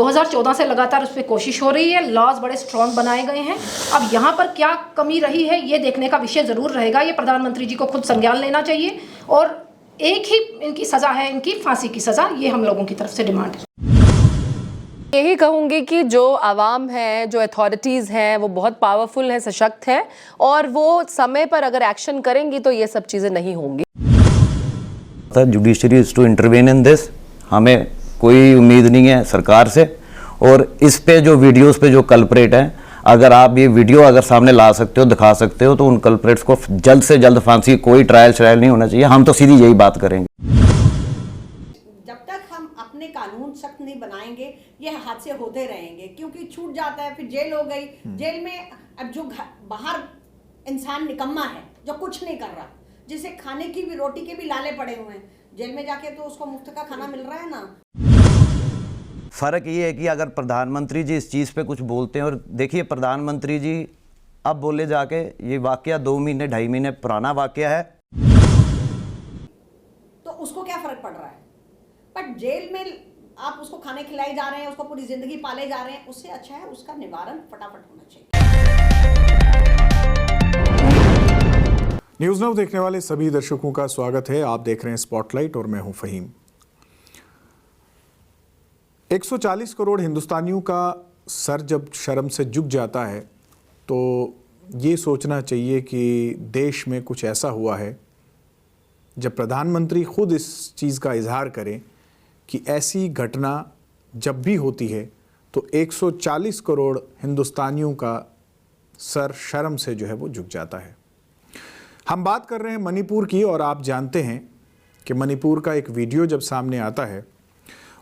2014 से लगातार उस पर कोशिश हो रही है, लॉज बड़े स्ट्रॉन्ग बनाए गए हैं। अब यहाँ पर क्या कमी रही है ये देखने का विषय ज़रूर रहेगा। ये प्रधानमंत्री जी को खुद संज्ञान लेना चाहिए और एक ही इनकी सज़ा है, इनकी फांसी की सज़ा, ये हम लोगों की तरफ से डिमांड है। यही कहूंगी कि जो आवाम है, जो अथॉरिटीज़ हैं, वो बहुत पावरफुल है, सशक्त है और वो समय पर अगर एक्शन करेंगी तो ये सब चीज़ें नहीं होंगी। Judiciary is to intervene in this. हमें कोई उम्मीद नहीं है सरकार से। और इस पे जो वीडियोस पे जो कल्प्रेट हैं, अगर आप ये वीडियो अगर सामने ला सकते हो, दिखा सकते हो, तो उन कल्प्रेट्स को जल्द से जल्द फांसी, कोई ट्रायल नहीं होना चाहिए। हम तो सीधी यही बात करेंगे। जब तक हम अपने कानून सख्त नहीं बनाएंगे ये हादसे होते रहेंगे, क्योंकि छूट जाता है, फिर जेल हो गई। जेल में अब जो बाहर इंसान निकम्मा है जो कुछ नहीं कर रहा, जिसे खाने की भी, रोटी के भी लाले पड़े हुए हैं, जेल में जाके तो उसको मुफ्त का खाना मिल रहा है ना। फर्क ये है कि अगर प्रधानमंत्री जी इस चीज़ पे कुछ बोलते हैं, और देखिए प्रधानमंत्री जी अब बोले जाके, ये वाकया 2 महीने 2.5 महीने पुराना वाकया है, तो उसको क्या फर्क पड़ रहा है। पर जेल में आप उसको खाने खिलाए जा रहे हैं, उसको पूरी जिंदगी पाले जा रहे हैं, उससे अच्छा है उसका निवारण फटाफट होना चाहिए। न्यूज़ नाउ देखने वाले सभी दर्शकों का स्वागत है। आप देख रहे हैं स्पॉटलाइट और मैं हूं फहीम। 140 करोड़ हिंदुस्तानियों का सर जब शर्म से झुक जाता है तो ये सोचना चाहिए कि देश में कुछ ऐसा हुआ है। जब प्रधानमंत्री खुद इस चीज़ का इजहार करें कि ऐसी घटना जब भी होती है तो 140 करोड़ हिंदुस्तानियों का सर शर्म से जो है वो झुक जाता है। हम बात कर रहे हैं मणिपुर की, और आप जानते हैं कि मणिपुर का एक वीडियो जब सामने आता है,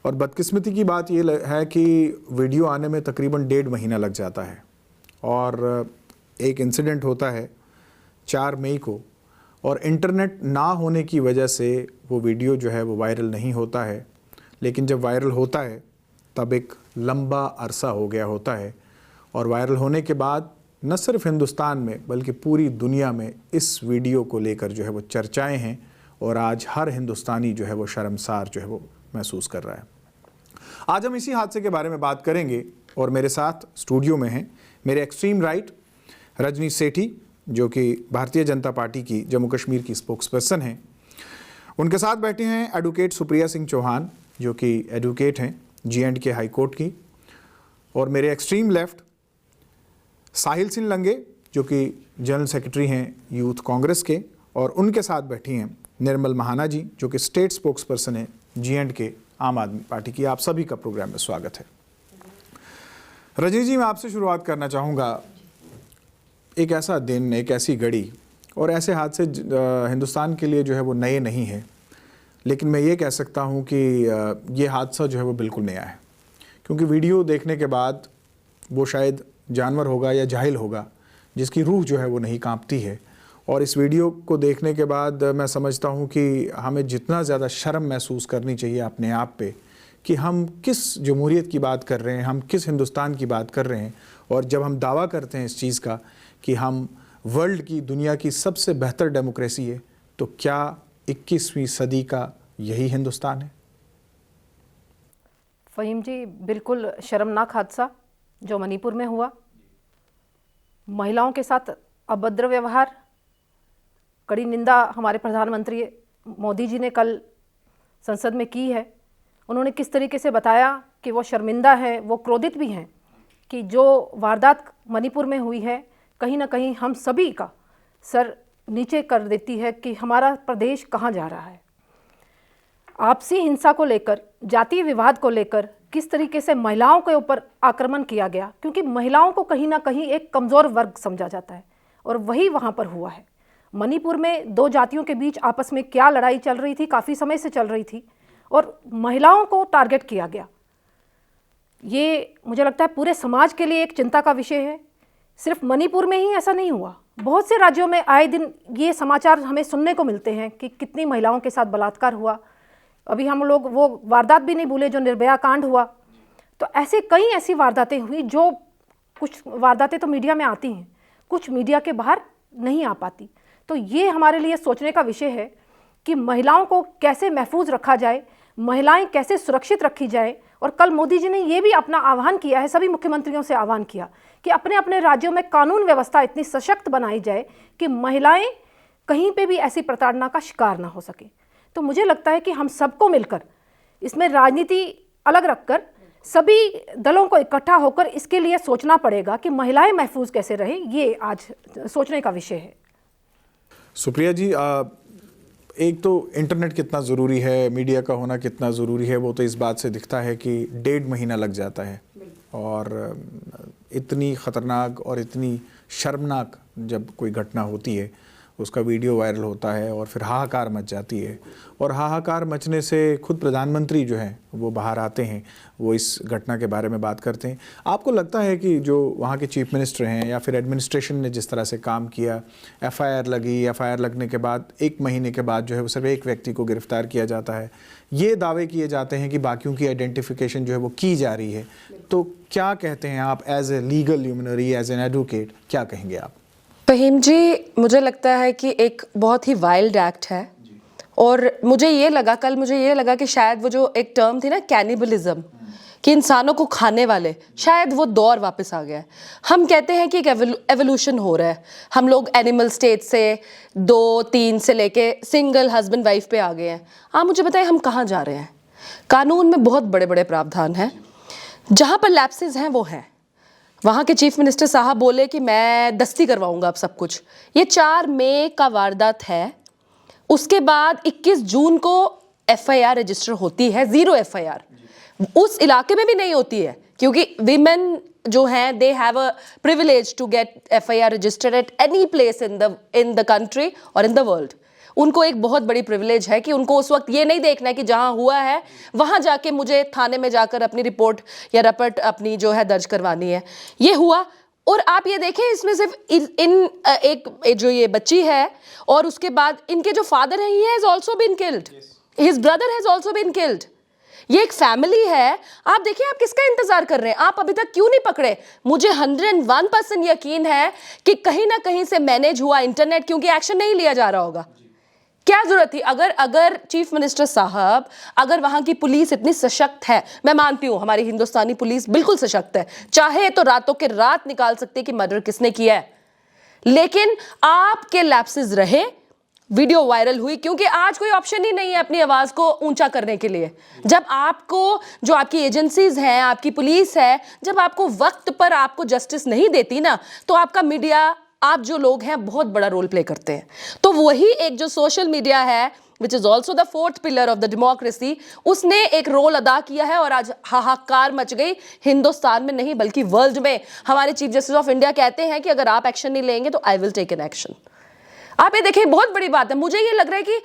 और बदकिस्मती की बात ये है कि वीडियो आने में तकरीबन 1.5 महीना लग जाता है, और एक इंसिडेंट होता है 4 मई को, और इंटरनेट ना होने की वजह से वो वीडियो जो है वो वायरल नहीं होता है। लेकिन जब वायरल होता है तब एक लंबा अरसा हो गया होता है, और वायरल होने के बाद न सिर्फ हिंदुस्तान में बल्कि पूरी दुनिया में इस वीडियो को लेकर जो है वो चर्चाएं हैं, और आज हर हिंदुस्तानी जो है वो शर्मसार जो है वो महसूस कर रहा है। आज हम इसी हादसे के बारे में बात करेंगे, और मेरे साथ स्टूडियो में हैं मेरे एक्सट्रीम राइट रजनी सेठी, जो कि भारतीय जनता पार्टी की जम्मू कश्मीर की स्पोक्सपर्सन हैं। उनके साथ बैठे हैं एडवोकेट सुप्रिया सिंह चौहान, जो कि एडवोकेट हैं J&K हाई कोर्ट की, और मेरे एक्सट्रीम लेफ्ट साहिल सिंह लंगे, जो कि जनरल सेक्रेटरी हैं यूथ कांग्रेस के, और उनके साथ बैठी हैं निर्मल महाना जी, जो कि स्टेट स्पोक्सपर्सन है J&K आम आदमी पार्टी की। आप सभी का प्रोग्राम में स्वागत है। रजनी जी, मैं आपसे शुरुआत करना चाहूँगा। एक ऐसा दिन, एक ऐसी घड़ी, और ऐसे हादसे हिंदुस्तान के लिए जो है वो नए नहीं है, लेकिन मैं ये कह सकता हूँ कि ये हादसा जो है वो बिल्कुल नया है, क्योंकि वीडियो देखने के बाद वो शायद जानवर होगा या जाहिल होगा जिसकी रूह जो है वो नहीं कांपती है। और इस वीडियो को देखने के बाद मैं समझता हूँ कि हमें जितना ज़्यादा शर्म महसूस करनी चाहिए अपने आप पे कि हम किस जमहूरियत की बात कर रहे हैं, हम किस हिंदुस्तान की बात कर रहे हैं। और जब हम दावा करते हैं इस चीज़ का कि हम वर्ल्ड की, दुनिया की सबसे बेहतर डेमोक्रेसी है, तो क्या 21वीं सदी का यही हिंदुस्तान है? फहीम जी, बिल्कुल शर्मनाक हादसा जो मणिपुर में हुआ। महिलाओं के साथ अभद्र व्यवहार, कड़ी निंदा हमारे प्रधानमंत्री मोदी जी ने कल संसद में की है। उन्होंने किस तरीके से बताया कि वो शर्मिंदा है, वो क्रोधित भी हैं कि जो वारदात मणिपुर में हुई है कहीं ना कहीं हम सभी का सर नीचे कर देती है कि हमारा प्रदेश कहाँ जा रहा है। आपसी हिंसा को लेकर, जातीय विवाद को लेकर किस तरीके से महिलाओं के ऊपर आक्रमण किया गया, क्योंकि महिलाओं को कहीं ना कहीं एक कमज़ोर वर्ग समझा जाता है, और वही वहाँ पर हुआ है। मणिपुर में 2 जातियों के बीच आपस में क्या लड़ाई चल रही थी, काफ़ी समय से चल रही थी, और महिलाओं को टारगेट किया गया। ये मुझे लगता है पूरे समाज के लिए एक चिंता का विषय है। सिर्फ मणिपुर में ही ऐसा नहीं हुआ, बहुत से राज्यों में आए दिन ये समाचार हमें सुनने को मिलते हैं कि कितनी महिलाओं के साथ बलात्कार हुआ। अभी हम लोग वो वारदात भी नहीं भूले जो निर्भया कांड हुआ। तो ऐसे कई ऐसी वारदातें हुई, जो कुछ वारदातें तो मीडिया में आती हैं, कुछ मीडिया के बाहर नहीं आ पाती। तो ये हमारे लिए सोचने का विषय है कि महिलाओं को कैसे महफूज रखा जाए, महिलाएं कैसे सुरक्षित रखी जाए। और कल मोदी जी ने ये भी अपना आह्वान किया है, सभी मुख्यमंत्रियों से आह्वान किया कि अपने अपने राज्यों में कानून व्यवस्था इतनी सशक्त बनाई जाए कि महिलाएं कहीं पे भी ऐसी प्रताड़ना का शिकार ना हो सके। तो मुझे लगता है कि हम सबको मिलकर इसमें राजनीति अलग रखकर सभी दलों को इकट्ठा होकर इसके लिए सोचना पड़ेगा कि महिलाएं महफूज कैसे रहें। ये आज सोचने का विषय है। सुप्रिया जी, एक तो इंटरनेट कितना ज़रूरी है, मीडिया का होना कितना ज़रूरी है, वो तो इस बात से दिखता है कि 1.5 महीना लग जाता है और इतनी ख़तरनाक और इतनी शर्मनाक जब कोई घटना होती है उसका वीडियो वायरल होता है और फिर हाहाकार मच जाती है। और हाहाकार मचने से खुद प्रधानमंत्री जो हैं वो बाहर आते हैं, वो इस घटना के बारे में बात करते हैं। आपको लगता है कि जो वहाँ के चीफ मिनिस्टर हैं या फिर एडमिनिस्ट्रेशन ने जिस तरह से काम किया, एफआईआर लगी, एफआईआर लगने के बाद 1 महीने के बाद जो है वो सिर्फ एक व्यक्ति को गिरफ्तार किया जाता है, ये दावे किए जाते हैं कि बाकियों की आइडेंटिफिकेशन जो है वो की जा रही है, तो क्या कहते हैं आप as a legal luminary, as an advocate, क्या कहेंगे आप? फहीम जी, मुझे लगता है कि एक बहुत ही वाइल्ड एक्ट है। और मुझे ये लगा कि शायद वो जो एक टर्म थी ना, कैनिबलिज्म, कि इंसानों को खाने वाले, शायद वो दौर वापस आ गया है। हम कहते हैं कि एक एवोल्यूशन हो रहा है, हम लोग एनिमल स्टेट से 2-3 से लेके सिंगल हस्बैंड वाइफ पे आ गए हैं। आप मुझे बताएं हम कहाँ जा रहे हैं? कानून में बहुत बड़े बड़े प्रावधान हैं, जहाँ पर लैप्सेस हैं वो हैं। वहाँ के चीफ मिनिस्टर साहब बोले कि मैं दस्ती करवाऊंगा अब सब कुछ। ये 4 मई का वारदात है, उसके बाद 21 जून को एफआईआर रजिस्टर होती है, 0 एफआईआर उस इलाके में भी नहीं होती है, क्योंकि वीमेन जो हैं they have a privilege to get FIR registered at any place in the country और इन द वर्ल्ड। उनको एक बहुत बड़ी प्रिविलेज है कि उनको उस वक्त ये नहीं देखना है कि जहां हुआ है वहां जाके मुझे थाने में जाकर अपनी रिपोर्ट या रपट अपनी जो है दर्ज करवानी है। ये हुआ। और आप ये देखें, इसमें सिर्फ एक जो ये बच्ची है और उसके बाद इनके जो फादर हैं, he has also been killed, his brother has also been killed. ये एक फैमिली है। आप देखिए, आप किसका इंतजार कर रहे हैं? आप अभी तक क्यों नहीं पकड़े? मुझे 101% यकीन है कि कहीं ना कहीं से मैनेज हुआ इंटरनेट, क्योंकि एक्शन नहीं लिया जा रहा होगा। क्या जरूरत थी? अगर चीफ मिनिस्टर साहब, अगर वहां की पुलिस इतनी सशक्त है, मैं मानती हूं हमारी हिंदुस्तानी पुलिस बिल्कुल सशक्त है, चाहे तो रातों के रात निकाल सकते कि मर्डर किसने किया है, लेकिन आपके लैप्सेस रहे, वीडियो वायरल हुई, क्योंकि आज कोई ऑप्शन ही नहीं है अपनी आवाज को ऊंचा करने के लिए। जब आपको, जो आपकी एजेंसीज हैं, आपकी पुलिस है, जब आपको वक्त पर आपको जस्टिस नहीं देती ना, तो आपका मीडिया, आप जो लोग हैं, बहुत बड़ा रोल प्ले करते हैं। तो वही एक जो सोशल मीडिया है, which is also the 4th pillar of the democracy, उसने एक रोल अदा किया है और आज हाहाकार मच गई हिंदुस्तान में नहीं बल्कि वर्ल्ड में। हमारे चीफ जस्टिस ऑफ इंडिया कहते हैं कि अगर आप एक्शन नहीं लेंगे तो I will take an action. आप ये देखिए, बहुत बड़ी बात है। मुझे ये लग रहा है कि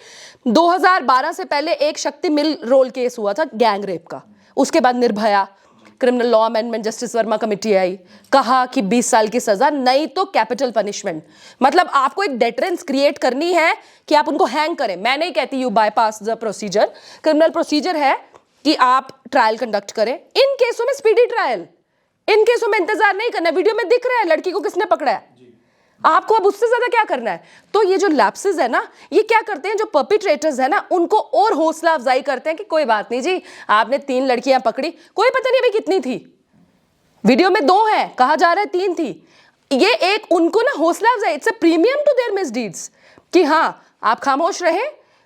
2012 से पहले एक शक्ति मिल रोल केस हुआ था गैंग रेप का, उसके बाद Nirbhaya, criminal law amendment, justice Verma committee आई, कहा कि 20 साल की सजा, नहीं तो कैपिटल पनिशमेंट। मतलब आपको एक डेटरेंस क्रिएट करनी है कि आप उनको हैंग करें। मैं नहीं कहती you bypass the procedure, criminal procedure है कि आप ट्रायल कंडक्ट करें। इन केसों में स्पीडी ट्रायल, इन केसों में इंतजार नहीं करना। वीडियो में दिख रहा है लड़की को किसने पकड़ा है, आपको अब उससे ज्यादा क्या करना है? तो ये जो लैप्सेस है ना, ये क्या करते हैं, जो परपिट्रेटर्स है ना, उनको और हौसला अफजाई करते हैं कि कोई बात नहीं जी, आपने 3 लड़कियां पकड़ी, कोई पता नहीं अभी कितनी थी, वीडियो में 2 है, कहा जा रहा है 3 थी। ये एक उनको ना हौसला अफजाई, it's a premium to their misdeeds कि हाँ, आप खामोश रहे,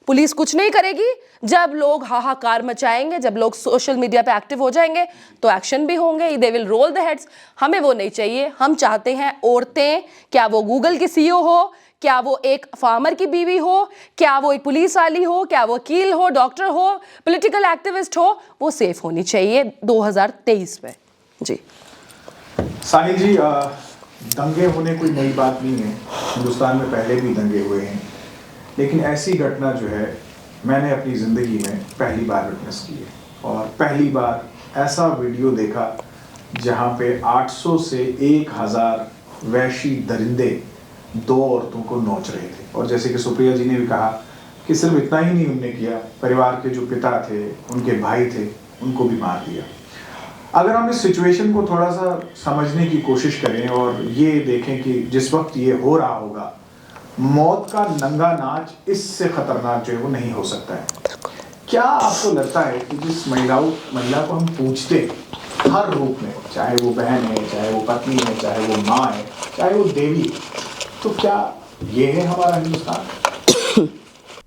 पुलिस कुछ नहीं करेगी। जब लोग हाहाकार मचाएंगे, जब लोग सोशल मीडिया पे एक्टिव हो जाएंगे, तो एक्शन भी होंगे, they will roll the heads. हमें वो नहीं चाहिए। हम चाहते हैं औरतें, क्या वो गूगल की सीईओ हो, क्या वो एक फार्मर की बीवी हो, क्या वो एक पुलिस वाली हो, क्या वो वकील हो, डॉक्टर हो, पॉलिटिकल एक्टिविस्ट हो, वो सेफ होनी चाहिए 2023 में। जी साहिल जी, दंगे होने कोई नई बात नहीं है, हिंदुस्तान में पहले भी दंगे हुए हैं, लेकिन ऐसी घटना जो है मैंने अपनी ज़िंदगी में पहली बार विटनेस की है। और पहली बार ऐसा वीडियो देखा जहाँ पे 800 से 1000 वैशी दरिंदे 2 औरतों को नोच रहे थे। और जैसे कि सुप्रिया जी ने भी कहा कि सिर्फ इतना ही नहीं उनने किया, परिवार के जो पिता थे, उनके भाई थे, उनको भी मार दिया। अगर हम इस सिचुएशन को थोड़ा सा समझने की कोशिश करें और ये देखें कि जिस वक्त ये हो रहा होगा, मौत का नंगा नाच इससे खतरनाक जो है वो नहीं हो सकता है। क्या आपको लगता है कि जिस महिला को हम पूछते हैं हर रूप में, चाहे वो बहन है, चाहे वो पत्नी है, चाहे वो माँ है, चाहे वो देवी है, तो क्या ये है हमारा हिंदुस्तान?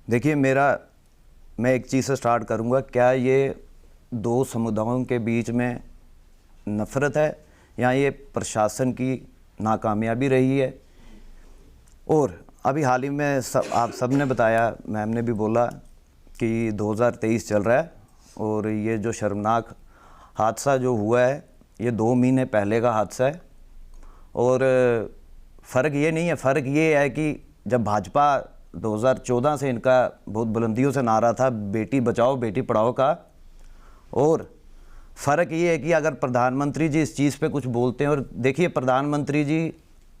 देखिए, मैं एक चीज़ से स्टार्ट करूंगा। क्या ये दो समुदायों के बीच में नफ़रत है या ये प्रशासन की नाकामयाबी रही है? और अभी हाल ही में आप सब ने बताया, मैम ने भी बोला कि 2023 चल रहा है और ये जो शर्मनाक हादसा जो हुआ है ये 2 महीने पहले का हादसा है। और फ़र्क ये नहीं है, फ़र्क ये है कि जब भाजपा 2014 से इनका बहुत बुलंदियों से नारा था बेटी बचाओ बेटी पढ़ाओ का, और फ़र्क ये है कि अगर प्रधानमंत्री जी इस चीज़ पे कुछ बोलते हैं, और देखिए प्रधानमंत्री जी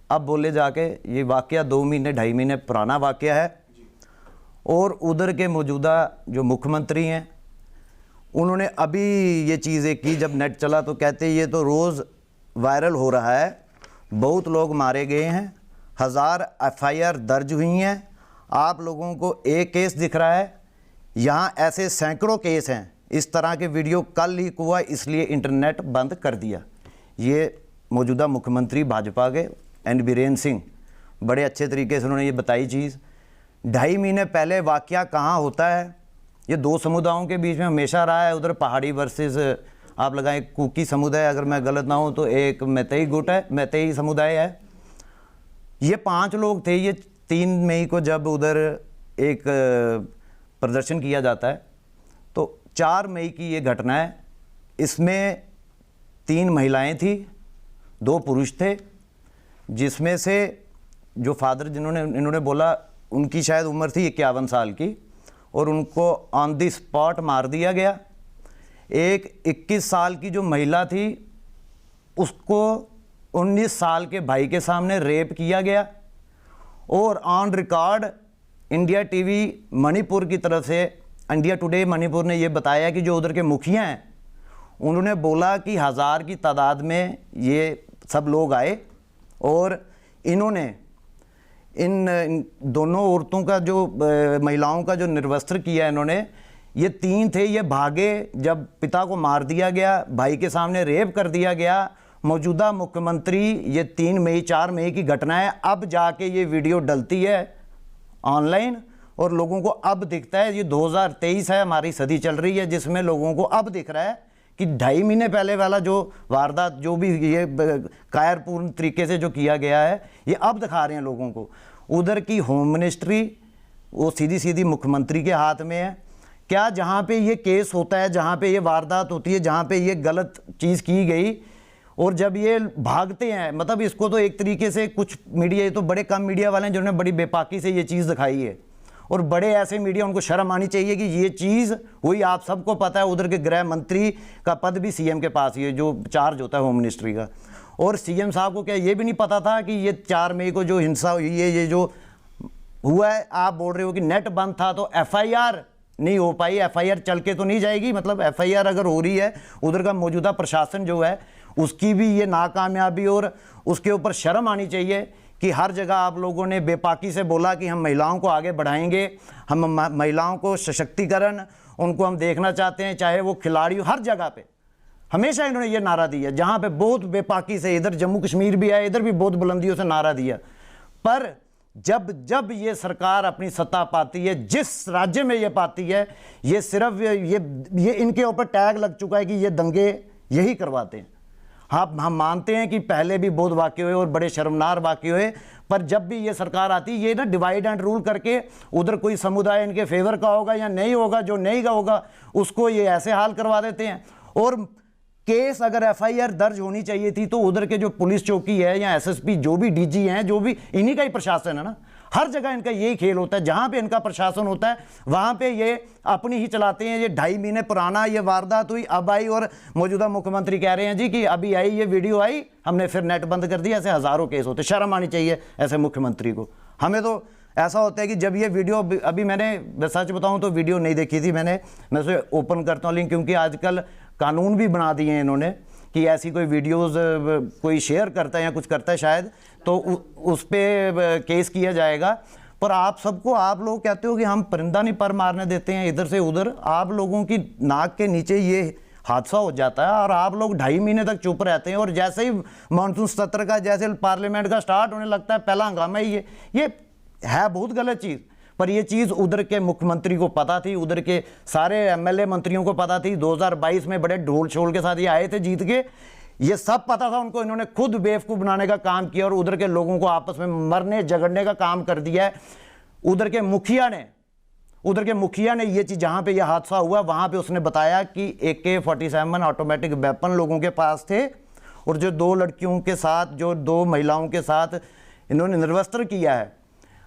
अब बोले जाके, ये वाक़या 2 महीने 2.5 महीने पुराना वाक़या है, और उधर के मौजूदा जो मुख्यमंत्री हैं उन्होंने अभी ये चीज़ें की। जब नेट चला तो कहते ये तो रोज़ वायरल हो रहा है, बहुत लोग मारे गए हैं, 1000 FIR दर्ज हुई हैं, आप लोगों को एक केस दिख रहा है, यहाँ ऐसे सैकड़ों केस हैं। इस तरह के वीडियो कल लीक हुआ इसलिए इंटरनेट बंद कर दिया। ये मौजूदा मुख्यमंत्री भाजपा के एन बीरेन सिंह बड़े अच्छे तरीके से उन्होंने ये बताई चीज़। 2.5 महीने पहले वाक़या कहाँ होता है, ये 2 समुदायों के बीच में हमेशा रहा है। उधर पहाड़ी वर्सेस आप लगाएं कुकी समुदाय, अगर मैं गलत ना हूँ तो एक मैतेई गुट है, मैतेई समुदाय है। ये 5 लोग थे। ये 3 मई को जब उधर एक प्रदर्शन किया जाता है तो 4 मई की ये घटना है। इसमें 3 महिलाएं थी, 2 पुरुष थे, जिसमें से जो फादर इन्होंने बोला उनकी शायद उम्र थी 51 साल की, और उनको ऑन द स्पॉट मार दिया गया। एक 21 साल की जो महिला थी उसको 19 साल के भाई के सामने रेप किया गया, और on record India TV Manipur की तरफ से, इंडिया टुडे मणिपुर ने ये बताया कि जो उधर के मुखिया हैं उन्होंने बोला कि 1000 की तादाद में ये सब लोग आए और इन्होंने इन दोनों औरतों का जो महिलाओं का जो निर्वस्त्र किया इन्होंने, ये 3 थे, ये भागे। जब पिता को मार दिया गया, भाई के सामने रेप कर दिया गया। मौजूदा मुख्यमंत्री, ये 3 मई 4 मई की घटना है, अब जाके ये वीडियो डलती है ऑनलाइन और लोगों को अब दिखता है। ये 2023 है, हमारी सदी चल रही है जिसमें लोगों को अब दिख रहा है कि 2.5 महीने पहले वाला जो वारदात, जो भी ये कायरपूर्ण तरीके से जो किया गया है, ये अब दिखा रहे हैं लोगों को। उधर की होम मिनिस्ट्री वो सीधी सीधी मुख्यमंत्री के हाथ में है। क्या जहाँ पे ये केस होता है, जहाँ पे ये वारदात होती है, जहाँ पे ये गलत चीज़ की गई और जब ये भागते हैं, मतलब इसको तो एक तरीके से कुछ मीडिया, ये तो बड़े कम मीडिया वाले हैं जिन्होंने बड़ी बेपाकी से ये चीज़ दिखाई है, और बड़े ऐसे मीडिया, उनको शर्म आनी चाहिए कि ये चीज़ हुई। आप सबको पता है उधर के गृह मंत्री का पद भी सीएम के पास ही है, जो चार्ज होता है होम मिनिस्ट्री का। और सीएम साहब को क्या ये भी नहीं पता था कि ये 4 मई को जो हिंसा हुई है, ये जो हुआ है, आप बोल रहे हो कि नेट बंद था तो FIR नहीं हो पाई, FIR चल के तो नहीं जाएगी। मतलब FIR अगर हो रही है, उधर का मौजूदा प्रशासन जो है उसकी भी ये नाकामयाबी, और उसके ऊपर शर्म आनी चाहिए कि हर जगह आप लोगों ने बेपाकी से बोला कि हम महिलाओं को आगे बढ़ाएंगे, हम महिलाओं को सशक्तिकरण, उनको हम देखना चाहते हैं, चाहे वो खिलाड़ी हो, हर जगह पे हमेशा इन्होंने ये नारा दिया। जहाँ पे बहुत बेपाकी से, इधर जम्मू कश्मीर भी आया, इधर भी बहुत बुलंदियों से नारा दिया। पर जब ये सरकार अपनी सत्ता पाती है, जिस राज्य में ये पाती है, ये सिर्फ ये इनके ऊपर टैग लग चुका है कि ये दंगे यही करवाते हैं। हाँ, हम मानते हैं कि पहले भी बहुत वाक़ये हुए और बड़े शर्मनाक वाक़ये हुए, पर जब भी ये सरकार आती है, ये ना डिवाइड एंड रूल करके उधर कोई समुदाय इनके फेवर का होगा या नहीं होगा, जो नहीं का होगा उसको ये ऐसे हाल करवा देते हैं। और केस अगर FIR दर्ज होनी चाहिए थी तो उधर के जो पुलिस चौकी है या SSP, जो भी DG हैं, जो भी इन्हीं का ही प्रशासन है ना, हर जगह इनका यही खेल होता है। जहाँ पे इनका प्रशासन होता है वहाँ पे ये अपनी ही चलाते हैं। ये 2.5 महीने पुराना ये वारदात हुई, अब आई, और मौजूदा मुख्यमंत्री कह रहे हैं जी कि अभी आई, ये वीडियो आई, हमने फिर नेट बंद कर दिया। ऐसे हज़ारों केस होते, शर्म आनी चाहिए ऐसे मुख्यमंत्री को। हमें तो ऐसा होता है कि जब ये वीडियो, अभी मैंने सच बताऊँ तो वीडियो नहीं देखी थी, मैं उसे ओपन करता हूँ लिंक, क्योंकि आजकल कानून भी बना दिए हैं इन्होंने कि ऐसी कोई वीडियोस कोई शेयर करता है या कुछ करता है शायद, तो उस पर केस किया जाएगा। पर आप सबको, आप लोग कहते हो कि हम परिंदा नहीं पर मारने देते हैं इधर से उधर, आप लोगों की नाक के नीचे ये हादसा हो जाता है और आप लोग 2.5 महीने तक चुप रहते हैं, और जैसे ही मानसून सत्र का, जैसे पार्लियामेंट का स्टार्ट होने लगता है, पहला हंगामा ही ये है बहुत गलत चीज़। पर ये चीज़ उधर के मुख्यमंत्री को पता थी, उधर के सारे एमएलए मंत्रियों को पता थी। 2022 में बड़े ढोल छोल के साथ ये आए थे जीत के, ये सब पता था उनको। इन्होंने खुद बेवकूफ़ बनाने का काम किया और उधर के लोगों को आपस में मरने झगड़ने का काम कर दिया है। उधर के मुखिया ने ये चीज़, जहाँ पे ये हादसा हुआ वहाँ पे उसने बताया कि AK-47 ऑटोमेटिक वेपन लोगों के पास थे, और जो 2 लड़कियों के साथ, जो 2 महिलाओं के साथ इन्होंने निर्वस्त्र किया है,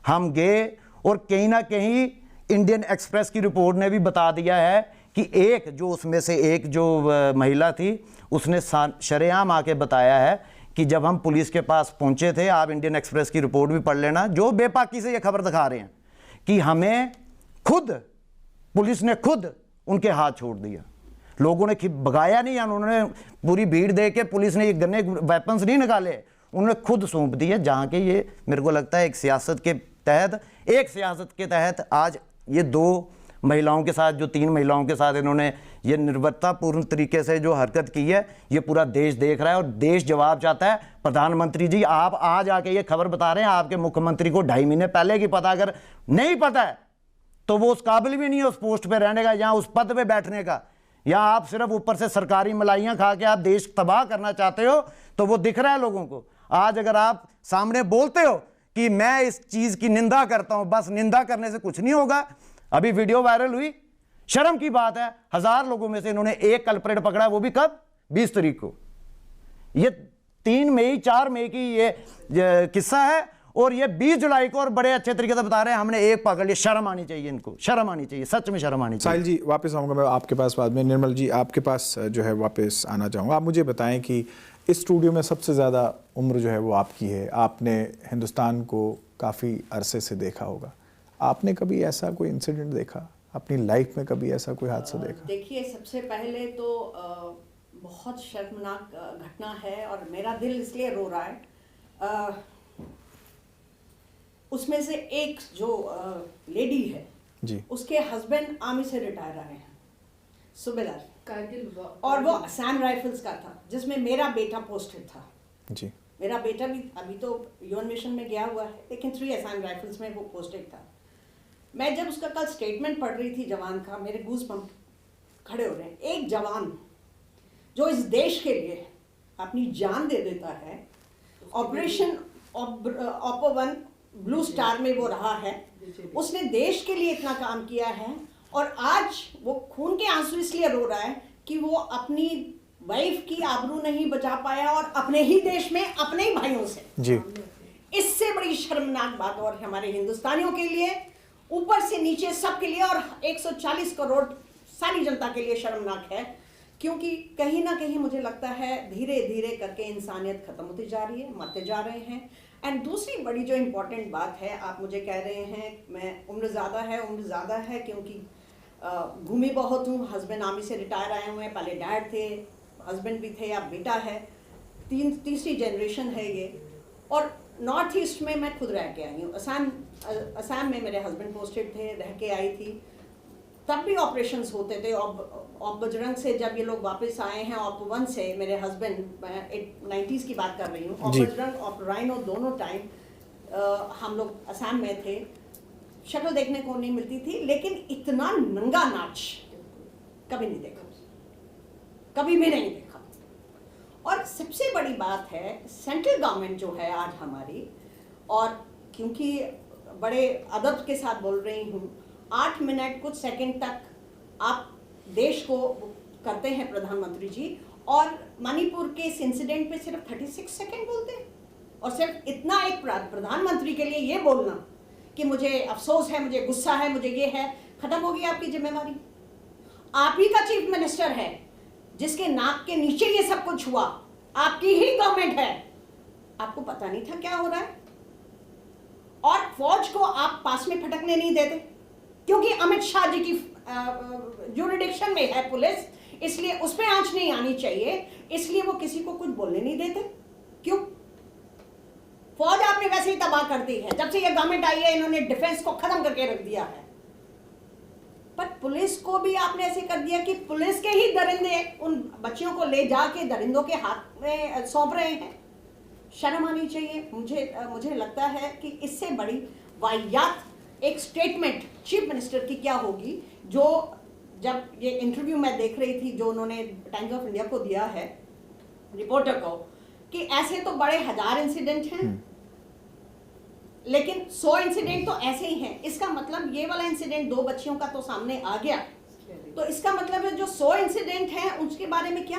हम गए। और कहीं ना कहीं इंडियन एक्सप्रेस की रिपोर्ट ने भी बता दिया है कि एक जो उसमें से एक जो महिला थी, उसने शरेआम आके बताया है कि जब हम पुलिस के पास पहुंचे थे, आप इंडियन एक्सप्रेस की रिपोर्ट भी पढ़ लेना, जो बेपाकी से ये खबर दिखा रहे हैं कि हमें खुद, पुलिस ने खुद उनके हाथ छोड़ दिया। लोगों ने भगाया नहीं, उन्होंने पूरी भीड़ देख के, पुलिस ने ये गन्ने वेपन्स नहीं निकाले, उन्होंने खुद सौंप दिए। जहाँ के ये मेरे को लगता है एक सियासत के तहत आज ये 2 महिलाओं के साथ, जो 3 महिलाओं के साथ इन्होंने ये निर्वृत्तापूर्ण तरीके से जो हरकत की है, ये पूरा देश देख रहा है और देश जवाब चाहता है। प्रधानमंत्री जी, आप आज आके ये खबर बता रहे हैं, आपके मुख्यमंत्री को 2.5 महीने पहले की पता, अगर नहीं पता है तो वो उस काबिल भी नहीं है उस पोस्ट पे रहने का या उस पद पे बैठने का, या आप सिर्फ ऊपर से सरकारी मलाइयाँ खा के आप देश तबाह करना चाहते हो, तो वो दिख रहा है लोगों को। आज अगर आप सामने बोलते हो कि मैं इस चीज़ की निंदा करता हूं, बस निंदा करने से कुछ नहीं होगा। अभी वीडियो वायरल हुई, शर्म की बात है, 1000 लोगों में से इन्होंने एक कल्प्रेट पकड़ा, वो भी कब? 20 तारीख को। ये 3 मई 4 मई की ये किस्सा है, और ये 20 जुलाई को, और बड़े अच्छे तरीके से बता रहे हैं हमने एक पकड़ लिया। शर्म आनी चाहिए इनको, शर्म आनी चाहिए, सच में शर्म आनी चाहिए। साहिल जी, वापस आऊँगा मैं आपके पास बाद में। निर्मल जी, आपके पास जो है वापस आना चाहूँगा। आप मुझे बताएं कि इस स्टूडियो में सबसे ज़्यादा उम्र जो है वो आपकी है, आपने हिंदुस्तान को काफ़ी अरसे से देखा होगा। आपने कभी ऐसा कोई इंसिडेंट देखा अपनी लाइफ में, कभी ऐसा कोई हादसा देखा? देखिए, सबसे पहले तो बहुत शर्मनाक घटना है और मेरा दिल इसलिए रो रहा है। उसमें से एक जो लेडी है जी, उसके हस्बैंड आर्मी से रिटायर आए हैं, सूबेदार कारगिल, और वो असम राइफल्स का था, जिसमें मेरा बेटा पोस्टेड था। जी, मेरा बेटा भी अभी तो यूएन मिशन में गया हुआ है, लेकिन 3 असम राइफल्स में वो पोस्टेड था। मैं जब उसका कल स्टेटमेंट पढ़ रही थी जवान का, मेरे गूज़बम्प खड़े हो रहे हैं। एक जवान जो इस देश के लिए अपनी जान दे देता है, ऑपरेशन ऑपो-1 ब्लू स्टार में वो रहा है, उसने देश के लिए इतना काम किया है, और आज वो खून के आंसू इसलिए रो रहा है कि वो अपनी वाइफ की आबरू नहीं बचा पाया, और अपने ही देश में अपने ही भाइयों से। जी, इससे बड़ी शर्मनाक बात और हमारे हिंदुस्तानियों के लिए, ऊपर से नीचे सबके लिए, और 140 करोड़ सारी जनता के लिए शर्मनाक है। क्योंकि कहीं ना कहीं मुझे लगता है धीरे धीरे करके इंसानियत खत्म होती जा रही है, मरते जा रहे हैं। एंड दूसरी बड़ी जो इम्पोर्टेंट बात है, आप मुझे कह रहे हैं मैं उम्र ज़्यादा है क्योंकि घूमी बहुत हूँ। हस्बैंड आर्मी से रिटायर आए हुए हैं, पहले डैड थे, हस्बैंड भी थे, अब बेटा है, तीसरी जनरेशन है ये। और नॉर्थ ईस्ट में मैं खुद रह के आई हूँ। असम में मेरे हस्बैंड पोस्टेड थे, रह के आई थी, तब भी ऑपरेशंस होते थे। और बजरंग से जब ये लोग वापस आए हैं, ऑप-1 से, मेरे हस्बैंड, मैं 90s की बात कर रही हूँ, और बजरंग और राइनो दोनों टाइम हम लोग असम में थे। शक्ल देखने को नहीं मिलती थी, लेकिन इतना नंगा नाच कभी नहीं देखा, कभी भी नहीं देखा। और सबसे बड़ी बात है, सेंट्रल गवर्नमेंट जो है आज हमारी, और क्योंकि बड़े अदब के साथ बोल रही हूँ, 8 मिनट कुछ सेकंड तक आप देश को करते हैं प्रधानमंत्री जी, और मणिपुर के इस इंसिडेंट पे सिर्फ 36 सेकंड बोलते हैं। और सिर्फ इतना एक प्रधानमंत्री के लिए ये बोलना कि मुझे अफसोस है, मुझे गुस्सा है, मुझे ये है, खत्म हो गई आपकी जिम्मेवारी। आप ही का चीफ मिनिस्टर है, जिसके नाक के नीचे ये सब कुछ हुआ, आपकी ही गवर्नमेंट है, आपको पता नहीं था क्या हो रहा है। और फौज को आप पास में फटकने नहीं देते, क्योंकि अमित शाह जी की ज्यूरिडिक्शन में है पुलिस, इसलिए उस पर आंच नहीं आनी चाहिए, इसलिए वो किसी को कुछ बोलने नहीं देते। क्यों? फौज आपने वैसे ही तबाह कर दी है। जब से ये गवर्नमेंट आई है इन्होंने डिफेंस को खत्म करके रख दिया है। पर पुलिस को भी आपने ऐसे कर दिया कि पुलिस के ही दरिंदे उन बच्चियों को ले जाके दरिंदों के हाथ में सौंप रहे हैं। शर्म आनी चाहिए। मुझे लगता है कि इससे बड़ी वाहियात एक स्टेटमेंट चीफ मिनिस्टर की क्या होगी, जो जब ये इंटरव्यू मैं देख रही थी जो उन्होंने टाइम्स ऑफ इंडिया को दिया है रिपोर्टर को, कि ऐसे तो बड़े 1000 इंसिडेंट हैं लेकिन 100 इंसिडेंट तो ऐसे ही हैं। इसका मतलब ये वाला इंसिडेंट 2 बच्चियों का तो सामने आ गया, तो इसका मतलब है जो 100 इंसिडेंट हैं उसके बारे में क्या?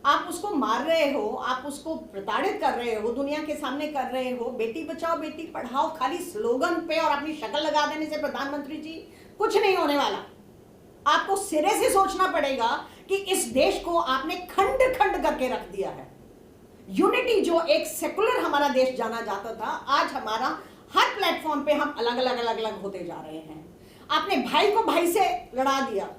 आप उसको मार रहे हो, आप उसको प्रताड़ित कर रहे हो, दुनिया के सामने कर रहे हो। बेटी बचाओ बेटी पढ़ाओ खाली स्लोगन पे और अपनी शक्ल लगा देने से प्रधानमंत्री जी कुछ नहीं होने वाला। आपको सिरे से सोचना पड़ेगा कि इस देश को आपने खंड खंड करके रख दिया है। यूनिटी जो एक सेकुलर हमारा देश जाना जाता था, आज हमारा हर प्लेटफॉर्म पे हम अलग अलग होते जा रहे हैं। आपने भाई को भाई से लड़ा दिया।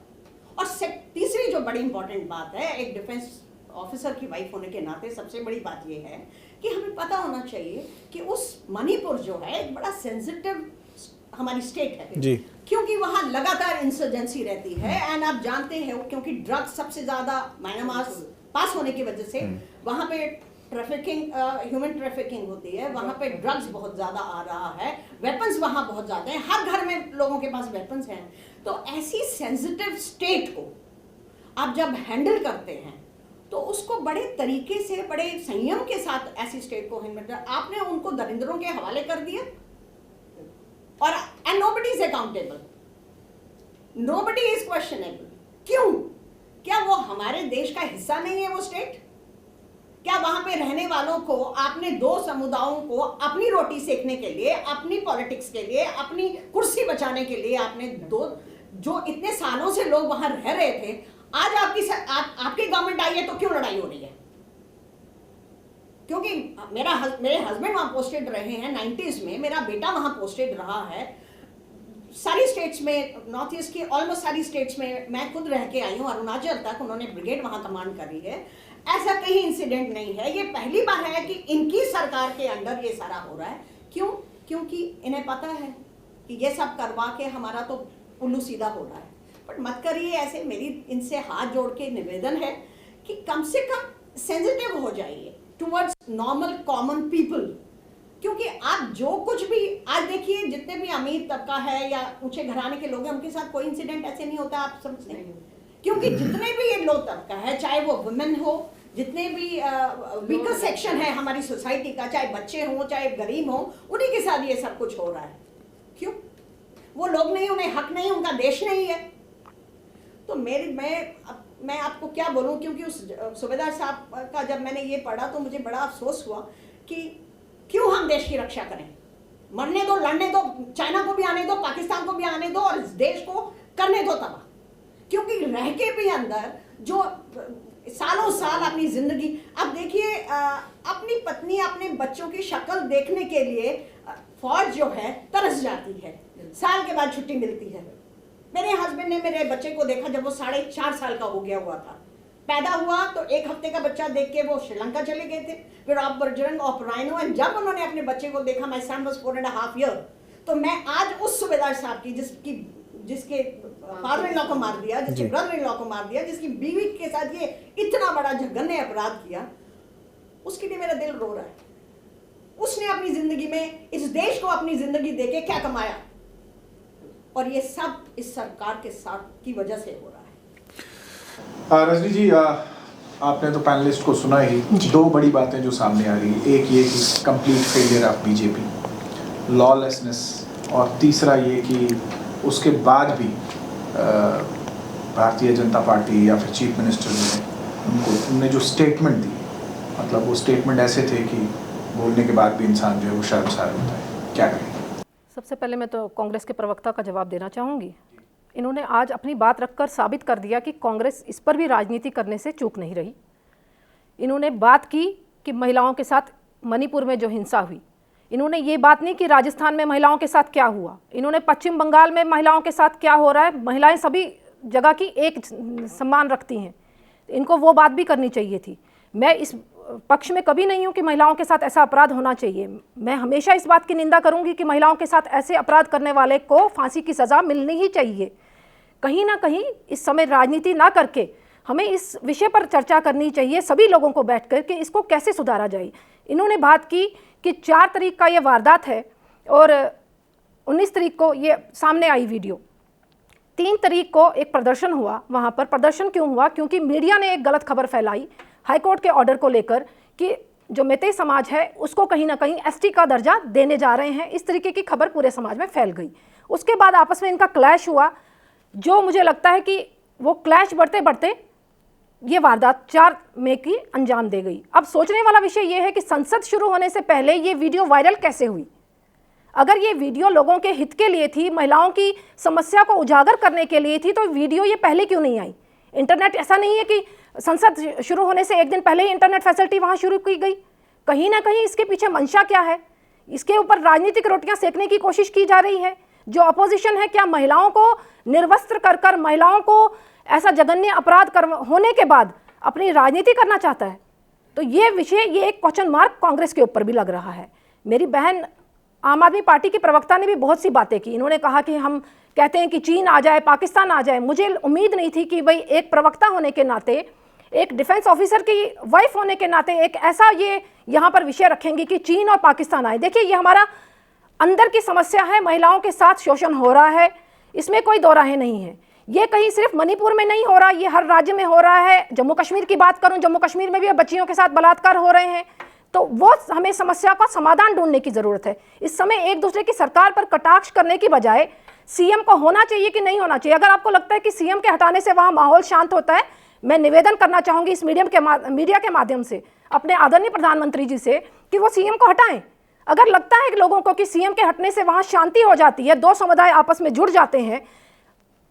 और तीसरी जो बड़ी इंपॉर्टेंट बात है, एक डिफेंस ऑफिसर की वाइफ होने के नाते सबसे बड़ी बात यह है कि हमें पता होना चाहिए कि उस मणिपुर जो है एक बड़ा सेंसिटिव हमारी स्टेट है जी, क्योंकि वहां लगातार इंसर्जेंसी रहती है। एंड आप जानते हैं क्योंकि ड्रग्स सबसे ज्यादा म्यांमार पास होने की वजह से वहां पे ट्रैफिकिंग, ह्यूमन ट्रैफिकिंग होती है, वहां पे ड्रग्स बहुत ज्यादा आ रहा है, वेपन्स वहां बहुत ज्यादा हैं, हर घर में लोगों के पास वेपन्स हैं। तो ऐसी सेंसिटिव स्टेट को आप जब हैंडल करते हैं तो उसको बड़े तरीके से, बड़े संयम के साथ ऐसी स्टेट को हैंडल कर, आपने उनको दरिंदरों के हवाले कर दिया और and nobody is accountable, nobody is questionable. क्यों? क्या वो हमारे देश का हिस्सा नहीं है वो स्टेट? क्या वहां पे रहने वालों को आपने 2 समुदायों को अपनी रोटी सेकने के लिए, अपनी पॉलिटिक्स के लिए, अपनी कुर्सी बचाने के लिए आपने जो इतने सालों से लोग वहां रह रहे थे, आज आपकी गवर्नमेंट आई है तो क्यों लड़ाई हो रही है? क्योंकि मेरे हस्बैंड वहां पोस्टेड रहे हैं 90s में, मेरा बेटा वहां पोस्टेड रहा है। सारी स्टेट्स में, नॉर्थ ईस्ट की ऑलमोस्ट सारी स्टेट्स में मैं खुद रह के आई हूँ, अरुणाचल तक उन्होंने ब्रिगेड वहां कमांड करी है। ऐसा कहीं इंसिडेंट नहीं है। ये पहली बार है कि इनकी सरकार के अंडर ये सारा हो रहा है। क्यों? क्योंकि इन्हें पता है कि ये सब करवा के हमारा तो उल्लू सीधा हो रहा है। बट मत करिए ऐसे। मेरी इनसे हाथ जोड़ के निवेदन है कि कम से कम सेंसिटिव हो जाइए टुवर्ड्स नॉर्मल कॉमन पीपल। क्योंकि आप जो कुछ भी आज देखिए, जितने भी अमीर तबका है या ऊंचे घराने के लोग हैं, उनके साथ कोई इंसिडेंट ऐसे नहीं होता, आप समझते हैं? क्योंकि जितने भी ये लो तबका है, चाहे वो वुमेन हो, जितने भी वीकर सेक्शन है हमारी सोसाइटी का, चाहे बच्चे हों चाहे गरीब हों, उन्हीं के साथ ये सब कुछ हो रहा है। क्यों? वो लोग नहीं, उन्हें हक नहीं, उनका देश नहीं है। तो मैं आपको क्या बोलूं, क्योंकि उस सूबेदार साहब का जब मैंने ये पढ़ा तो मुझे बड़ा अफसोस हुआ कि क्यों हम देश की रक्षा करें। मरने दो, लड़ने दो, चाइना को भी आने दो, पाकिस्तान को भी आने दो और इस देश को करने दो तबाह। क्योंकि रह के भी अंदर जो सालों साल अपनी जिंदगी, अब देखिए अपनी पत्नी अपने बच्चों की शक्ल देखने के लिए फौज जो है तरस जाती है, साल के बाद छुट्टी मिलती है। मेरे हस्बैंड ने मेरे बच्चे को देखा जब वो 4.5 साल का हो गया हुआ था, पैदा हुआ तो 1 हफ्ते का बच्चा देख के वो श्रीलंका चले गए थे, फिर आप बजरंग ऑफ राइनो। एंड जब उन्होंने अपने बच्चे को देखा, माय सन वाज 4.5 ईयर, तो मैं आज उस सूबेदार साहब की जिसके फादर इन लॉ को मार दिया, जिसके ब्रदर इन लॉ को मार दिया, जिसकी बीवी के साथ ये इतना बड़ा जघन्य अपराध किया, उसके लिए मेरा दिल रो रहा है। उसने अपनी जिंदगी में इस देश को अपनी जिंदगी देके क्या कमाया, और ये सब इस सरकार के साथ की वजह से हो रहा है। रजनी जी, आपने तो पैनलिस्ट को सुना ही। 2 बड़ी बातें जो सामने आ रही है, एक ये कि complete failure of BJP, lawlessness, और तीसरा ये कि उसके बाद भी भारतीय जनता पार्टी या फिर चीफ मिनिस्टर उनने जो स्टेटमेंट दी, मतलब वो स्टेटमेंट ऐसे थे कि बोलने के बाद भी इंसान जो है वो शर्मसार होता है। क्या करें? सबसे पहले मैं तो कांग्रेस के प्रवक्ता का जवाब देना चाहूँगी। इन्होंने आज अपनी बात रखकर साबित कर दिया कि कांग्रेस इस पर भी राजनीति करने से चूक नहीं रही। इन्होंने बात की कि महिलाओं के साथ मणिपुर में जो हिंसा हुई, इन्होंने ये बात नहीं कि राजस्थान में महिलाओं के साथ क्या हुआ, इन्होंने पश्चिम बंगाल में महिलाओं के साथ क्या हो रहा है। महिलाएं सभी जगह की एक सम्मान रखती हैं, इनको वो बात भी करनी चाहिए थी। मैं इस पक्ष में कभी नहीं हूं कि महिलाओं के साथ ऐसा अपराध होना चाहिए। मैं हमेशा इस बात की निंदा करूंगी कि महिलाओं के साथ ऐसे अपराध करने वाले को फांसी की सज़ा मिलनी ही चाहिए। कहीं ना कहीं इस समय राजनीति ना करके हमें इस विषय पर चर्चा करनी चाहिए सभी लोगों को बैठ कर कि इसको कैसे सुधारा जाए। इन्होंने बात की कि 4 तारीख का ये वारदात है और 19 तारीख को ये सामने आई वीडियो। 3 तारीख को एक प्रदर्शन हुआ, वहाँ पर प्रदर्शन क्यों हुआ? क्योंकि मीडिया ने एक गलत खबर फैलाई हाईकोर्ट के ऑर्डर को लेकर कि जो मेते समाज है उसको कहीं ना कहीं एसटी का दर्जा देने जा रहे हैं। इस तरीके की खबर पूरे समाज में फैल गई। उसके बाद आपस में इनका क्लैश हुआ, जो मुझे लगता है कि वो क्लैश बढ़ते बढ़ते ये वारदात 4 मई की अंजाम दे गई। अब सोचने वाला विषय ये है कि संसद शुरू होने से पहले ये वीडियो वायरल कैसे हुई? अगर ये वीडियो लोगों के हित के लिए थी, महिलाओं की समस्या को उजागर करने के लिए थी, तो वीडियो ये पहले क्यों नहीं आई? इंटरनेट ऐसा नहीं है कि संसद शुरू होने से एक दिन पहले ही इंटरनेट फैसिलिटी वहाँ शुरू की गई। कहीं ना कहीं इसके पीछे मंशा क्या है? इसके ऊपर राजनीतिक रोटियां सेकने की कोशिश की जा रही है। जो अपोजिशन है, क्या महिलाओं को निर्वस्त्र कर कर, महिलाओं को ऐसा जघन्य अपराध होने के बाद अपनी राजनीति करना चाहता है? तो ये विषय, ये एक क्वेश्चन मार्क कांग्रेस के ऊपर भी लग रहा है। मेरी बहन आम आदमी पार्टी की प्रवक्ता ने भी बहुत सी बातें की। इन्होंने कहा कि हम कहते हैं कि चीन आ जाए, पाकिस्तान आ जाए। मुझे उम्मीद नहीं थी कि भाई एक प्रवक्ता होने के नाते, एक डिफेंस ऑफिसर की वाइफ होने के नाते एक ऐसा ये यहाँ पर विषय रखेंगे कि चीन और पाकिस्तान आए। देखिए, ये हमारा अंदर की समस्या है, महिलाओं के साथ शोषण हो रहा है, इसमें कोई दो राहें नहीं है। ये कहीं सिर्फ मणिपुर में नहीं हो रहा, ये हर राज्य में हो रहा है। जम्मू कश्मीर की बात करूं, जम्मू कश्मीर में भी बच्चियों के साथ बलात्कार हो रहे हैं। तो वो हमें समस्या का समाधान ढूंढने की जरूरत है। इस समय एक दूसरे की सरकार पर कटाक्ष करने की बजाय सीएम को होना चाहिए कि नहीं होना चाहिए। अगर आपको लगता है कि सीएम के हटाने से वहां माहौल शांत होता है, मैं निवेदन करना चाहूंगी इस मीडिया के माध्यम से अपने आदरणीय प्रधानमंत्री जी से कि वो सीएम को हटाएं। अगर लगता है कि लोगों को कि सीएम के हटने से वहां शांति हो जाती है, 2 समुदाय आपस में जुड़ जाते हैं।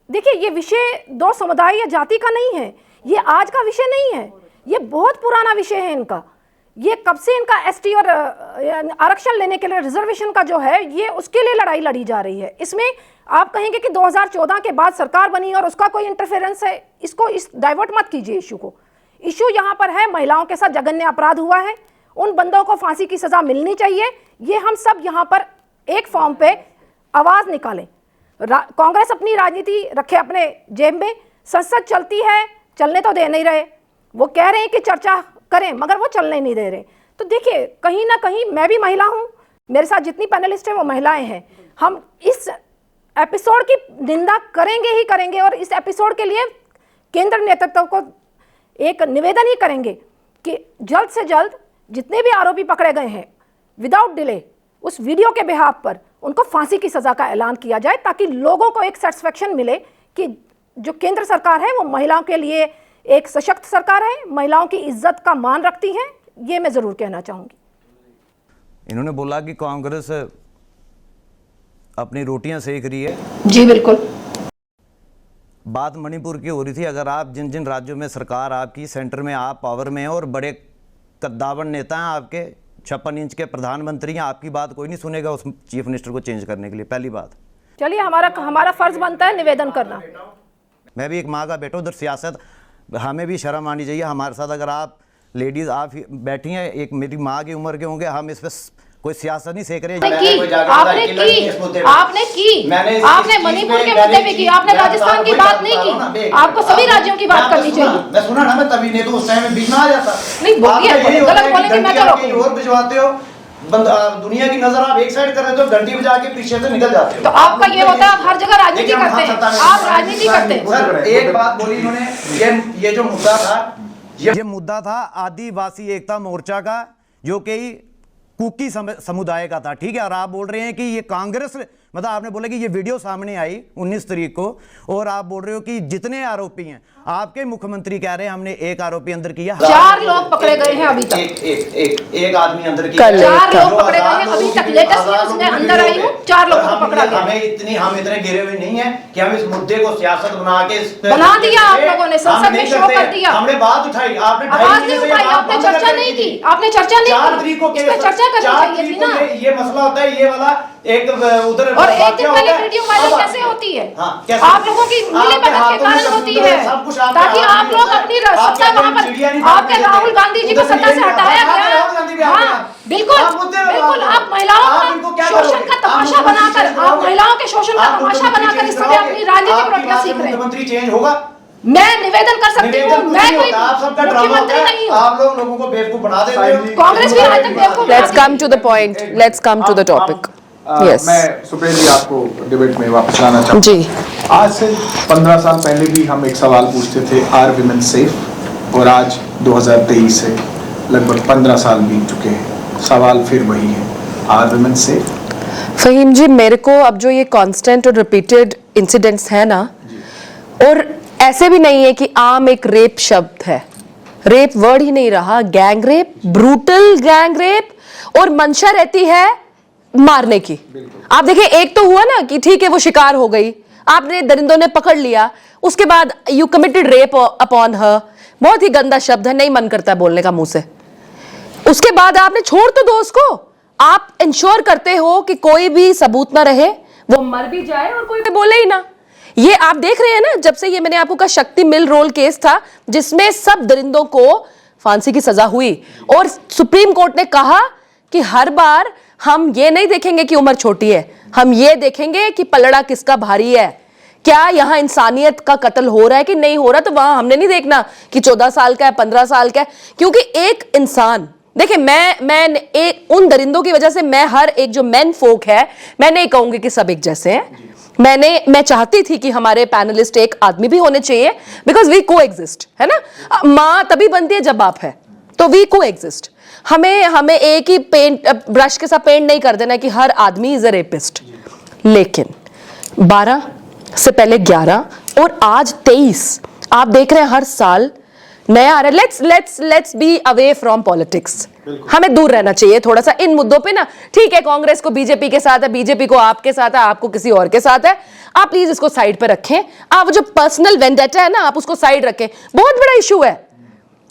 देखिए, ये विषय 2 समुदाय या जाति का नहीं है, ये आज का विषय नहीं है, ये बहुत पुराना विषय है इनका। ये कब से इनका एसटी और आरक्षण लेने के लिए रिजर्वेशन का जो है, ये उसके लिए लड़ाई लड़ी जा रही है। इसमें आप कहेंगे कि 2014 के बाद सरकार बनी और उसका कोई इंटरफेरेंस है, इसको डाइवर्ट मत कीजिए इशू को। इशू यहाँ पर है, महिलाओं के साथ जघन्य अपराध हुआ है, उन बंदों को फांसी की सजा मिलनी चाहिए। ये हम सब यहाँ पर एक फॉर्म पे आवाज निकालें। कांग्रेस अपनी राजनीति रखे अपने जेब में, संसद चलती है, चलने तो दे नहीं रहे। वो कह रहे हैं कि चर्चा करें, मगर वो चलने नहीं दे रहे। तो देखिए, कहीं ना कहीं मैं भी महिला हूं, मेरे साथ जितनी पैनलिस्ट हैं वो महिलाएं हैं। हम इस एपिसोड की निंदा करेंगे ही करेंगे और इस एपिसोड के लिए केंद्र नेतृत्व को एक निवेदन ही करेंगे कि जल्द से जल्द जितने भी आरोपी पकड़े गए हैं, विदाउट डिले उस वीडियो के बिहाफ पर उनको फांसी की सजा का ऐलान किया जाए, ताकि लोगों को एक सेटिस्फेक्शन मिले कि जो केंद्र सरकार है वो महिलाओं के लिए एक सशक्त सरकार है, महिलाओं की इज्जत का मान रखती है। ये मैं जरूर कहना चाहूंगी। इन्होंने बोला कि कांग्रेस अपनी रोटियां सेक रही है। जी बिल्कुल, बात मणिपुर की हो रही थी। अगर आप जिन जिन राज्यों में सरकार आपकी, सेंटर में आप पावर में हैं और बड़े कद्दावर नेता हैं आपके, 56 इंच के प्रधानमंत्री हैं, आपकी बात कोई नहीं सुनेगा उस चीफ मिनिस्टर को चेंज करने के लिए। पहली बात, चलिए हमारा फर्ज बनता है निवेदन करना। मैं भी एक माँ का बेटा, उधर सियासत हमें भी शर्म आनी चाहिए। हमारे साथ अगर आप लेडीज आप बैठी हैं, एक मेरी माँ की उम्र के होंगे, हम इस पर कोई सियासत नहीं सेक रहे। आपने मणिपुर के मुद्दे पे की, आपने राजस्थान की बात नहीं की। आपको सभी राज्यों की बात करनी चाहिए। मैं सुना ना, मैं तभी नहीं तो उस टाइम में बीच में आ जाता। नहीं बोलिए, गलत बोलेंगे मैं तो रोकूंगी। और भिजवाते हो, दुनिया की नजर आप एक साइड कर रहे हो, घंटी बजा के पीछे से निकल जाते हो। तो आपका ये होता है, आप हर जगह राजनीति करते हैं, आप राजनीति करते हैं। सर एक बात बोली इन्होंने, ये जो मुद्दा था, ये मुद्दा था आदिवासी एकता मोर्चा का, जो कि कुकी समुदाय का था, ठीक है। और आप बोल रहे हैं कि ये कांग्रेस, मतलब आपने बोला कि ये वीडियो सामने आई 19 तारीख को, और आप बोल रहे हो कि जितने आरोपी हैं, आपके मुख्यमंत्री कह रहे हैं हमने एक आरोपी अंदर किया। 4 लोग पकड़े गए हैं अभी तक। एक आदमी अंदर किया, 4 लोग पकड़े गए हैं अभी तक। लेटेस्ट न्यूज़ में अंदर आई हूँ, 4 लोगों को पकड़ा गया। हम इतने गिरे हुए नहीं है कि हम इस मुद्दे को सियासत बना के बना दिया। आप लोगों ने संसद में शो कर दिया, हमने बात उठाई, आपने आवाज नहीं उठाई, आपने चर्चा नहीं की, आपने चर्चा नहीं की। 4 तारीख को इस पे चर्चा करनी चाहिए थी ना। ये मसला होता है, ये वाला एक उधर और एक दिन पहले वीडियो वायरल कैसे होती है? आप लोगों की मिली भगत के कारण होती है, ताकि आप लोग अपनी सत्ता वहां पर, आपके राहुल गांधी जी को सत्ता से हटाया गया। हाँ बिल्कुल बिल्कुल, आप महिलाओं का शोषण का तमाशा बनाकर, आप महिलाओं के शोषण का तमाशा बनाकर इस समय अपनी राजनीतिक रोटियां सीख रहे हैं। मुख्यमंत्री चेंज होगा? मैं निवेदन कर सकती हूँ, मैं कोई मुख्यमंत्री नहीं हूँ। आप लोगों को बेवकूफ बना दे रहे हो। कांग्रेस भी आज तक बेवकूफ let's come to the point, let's come to the topic. Yes, मैं सुप्रिया जी आपको डिबेट में वापस लाना चाहूँ जी। आज से 15 साल पहले भी हम एक सवाल पूछते थे, आर विमेन सेफ? और आज 2023 से लगभग 15 साल बीत चुके हैं, सवाल फिर वही है, आर विमेन सेफ? फहीम जी, मेरे को अब जो ये कांस्टेंट और रिपीटेड इंसिडेंट्स है ना, और ऐसे भी नहीं है कि आम एक रेप शब्द है, रेप वर्ड ही नहीं रहा, gang rape, brutal gang rape, और मंशा रहती है मारने की। आप देखिए, एक तो हुआ ना कि ठीक है वो शिकार हो गई, आपने दरिंदों ने पकड़ लिया, उसके बाद you committed rape upon her, बहुत ही गंदा शब्द है, नहीं मन करता बोलने का मुंह से। उसके बाद आपने छोड़ तो दो उसको, आप इंश्योर करते हो कि कोई भी सबूत ना रहे, वो मर भी जाए और कोई भी बोले ही ना। ये आप देख रहे हैं ना, जब से ये मैंने आपको कहा शक्ति मिल रोल केस था जिसमें सब दरिंदों को फांसी की सजा हुई, और सुप्रीम कोर्ट ने कहा कि हर बार हम ये नहीं देखेंगे कि उम्र छोटी है, हम ये देखेंगे कि पलड़ा किसका भारी है, क्या यहां इंसानियत का कत्ल हो रहा है कि नहीं हो रहा। तो वहां हमने नहीं देखना कि 14 साल का है, 15 साल का है, क्योंकि एक इंसान, देखिए मैं एक उन दरिंदों की वजह से मैं हर एक जो मेन फोक है, मैं नहीं कहूंगी कि सब एक जैसे हैं, मैं चाहती थी कि हमारे पैनलिस्ट एक आदमी भी होने चाहिए, बिकॉज वी को एग्जिस्ट, है ना। माँ तभी बनती है जब बाप है, तो वी को एग्जिस्ट। हमें एक ही पेंट ब्रश के साथ पेंट नहीं कर देना कि हर आदमी इज अ रेपिस्ट। लेकिन 12 से पहले 11 और आज 23 आप देख रहे हैं, हर साल नया आ रहा है। Let's be away from politics, हमें दूर रहना चाहिए थोड़ा सा इन मुद्दों पे ना। ठीक है, कांग्रेस को बीजेपी के साथ है, बीजेपी को आपके साथ है, आपको किसी और के साथ है, आप प्लीज इसको साइड पे रखें। आप जो पर्सनल वेंडेटा है ना, आप उसको साइड रखें, बहुत बड़ा इशू है।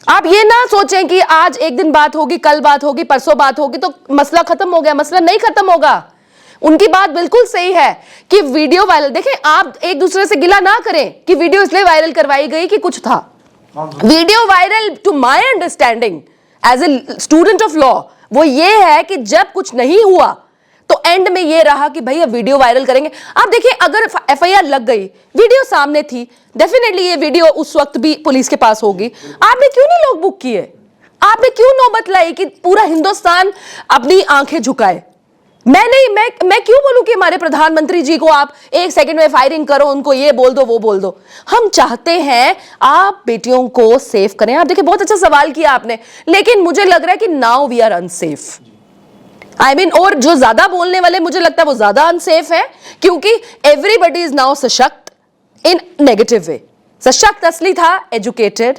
आप ये ना सोचें कि आज एक दिन बात होगी, कल बात होगी, परसों बात होगी तो मसला खत्म हो गया, मसला नहीं खत्म होगा। उनकी बात बिल्कुल सही है कि वीडियो वायरल, देखें आप एक दूसरे से गिला ना करें कि वीडियो इसलिए वायरल करवाई गई कि कुछ था। Video viral to my understanding as a student of law वो ये है कि जब कुछ नहीं हुआ तो एंड में ये रहा कि भाई अब वीडियो वायरल करेंगे। आप देखिए, अगर एफआईआर लग गई, वीडियो सामने थी, डेफिनेटली ये वीडियो उस वक्त भी पुलिस के पास होगी। आपने क्यों नहीं लोग बुक किए? आपने क्यों नौबत लाई कि पूरा हिंदुस्तान अपनी आंखें झुकाए? मैं क्यों बोलूं कि हमारे प्रधानमंत्री जी को आप 1 सेकंड में फायरिंग करो, उनको ये बोल दो वो बोल दो। हम चाहते हैं आप बेटियों को सेफ करें। आप देखिए, बहुत अच्छा सवाल किया आपने, लेकिन मुझे लग रहा है कि नाउ वी आर अनसेफ। और जो ज्यादा बोलने वाले, मुझे लगता है वो ज्यादा अनसेफ है, क्योंकि एवरीबडी इज नाउ सशक्त इन नेगेटिव वे। सशक्त असली था एजुकेटेड,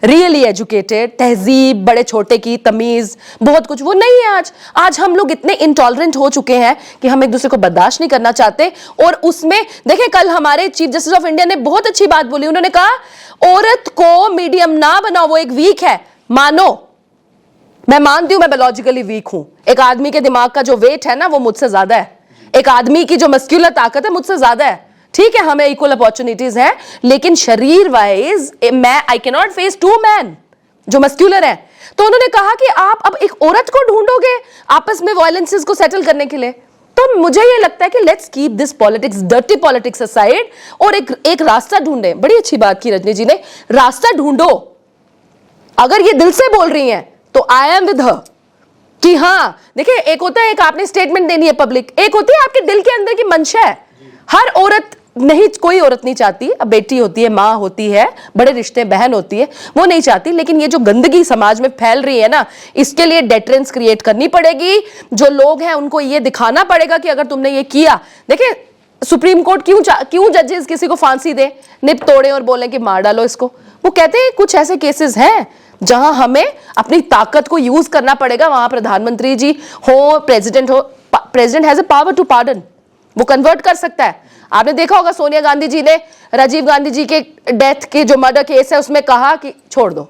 रियली एजुकेटेड, तहजीब, बड़े छोटे की तमीज, बहुत कुछ, वो नहीं है आज हम लोग इतने इंटॉलरेंट हो चुके हैं कि हम एक दूसरे को बर्दाश्त नहीं करना चाहते। और उसमें देखिए, कल हमारे चीफ जस्टिस ऑफ इंडिया ने बहुत अच्छी बात बोली। उन्होंने कहा औरत को मीडियम ना बनाओ, वो एक वीक है। मानो, मैं मानती हूं मैं बायोलॉजिकली वीक हूं, एक आदमी के दिमाग का जो वेट है ना वो मुझसे ज्यादा है, एक आदमी की जो मस्कुलर ताकत है मुझसे ज्यादा है। ठीक है, हमें इक्वल अपॉर्चुनिटीज हैं, लेकिन शरीर wise I can not face 2 man जो मस्कुलर है। तो उन्होंने कहा कि आप अब एक औरत को ढूंढोगे आपस में वायलेंसेस को सेटल करने के लिए। तो मुझे ये लगता है कि let's keep this politics, dirty politics aside, और एक रास्ता ढूंढे। बड़ी अच्छी बात की रजनी जी ने, रास्ता ढूंढो। अगर ये दिल से बोल रही हैं तो आई एम विद हर कि हाँ, देखिए, एक होता है एक आपने स्टेटमेंट देनी है पब्लिक, एक होती है आपके दिल के अंदर की मंशा है। हर औरत नहीं, कोई औरत नहीं चाहती, अब बेटी होती है, माँ होती है, बड़े रिश्ते बहन होती है, वो नहीं चाहती। लेकिन ये जो गंदगी समाज में फैल रही है ना, इसके लिए डेटरेंस क्रिएट करनी पड़ेगी। जो लोग हैं उनको ये दिखाना पड़ेगा कि अगर तुमने ये किया, देखिए सुप्रीम कोर्ट क्यों जजेस किसी को फांसी दे, निप तोड़े और बोले कि मार डालो इसको। वो कहते हैं कुछ ऐसे केसेस हैं जहां हमें अपनी ताकत को यूज करना पड़ेगा। वहां प्रधानमंत्री जी हो, president has a power to pardon, वो कन्वर्ट कर सकता है। आपने देखा होगा सोनिया गांधी जी ने राजीव गांधी जी के डेथ के जो मर्डर केस है उसमें कहा कि छोड़ दो,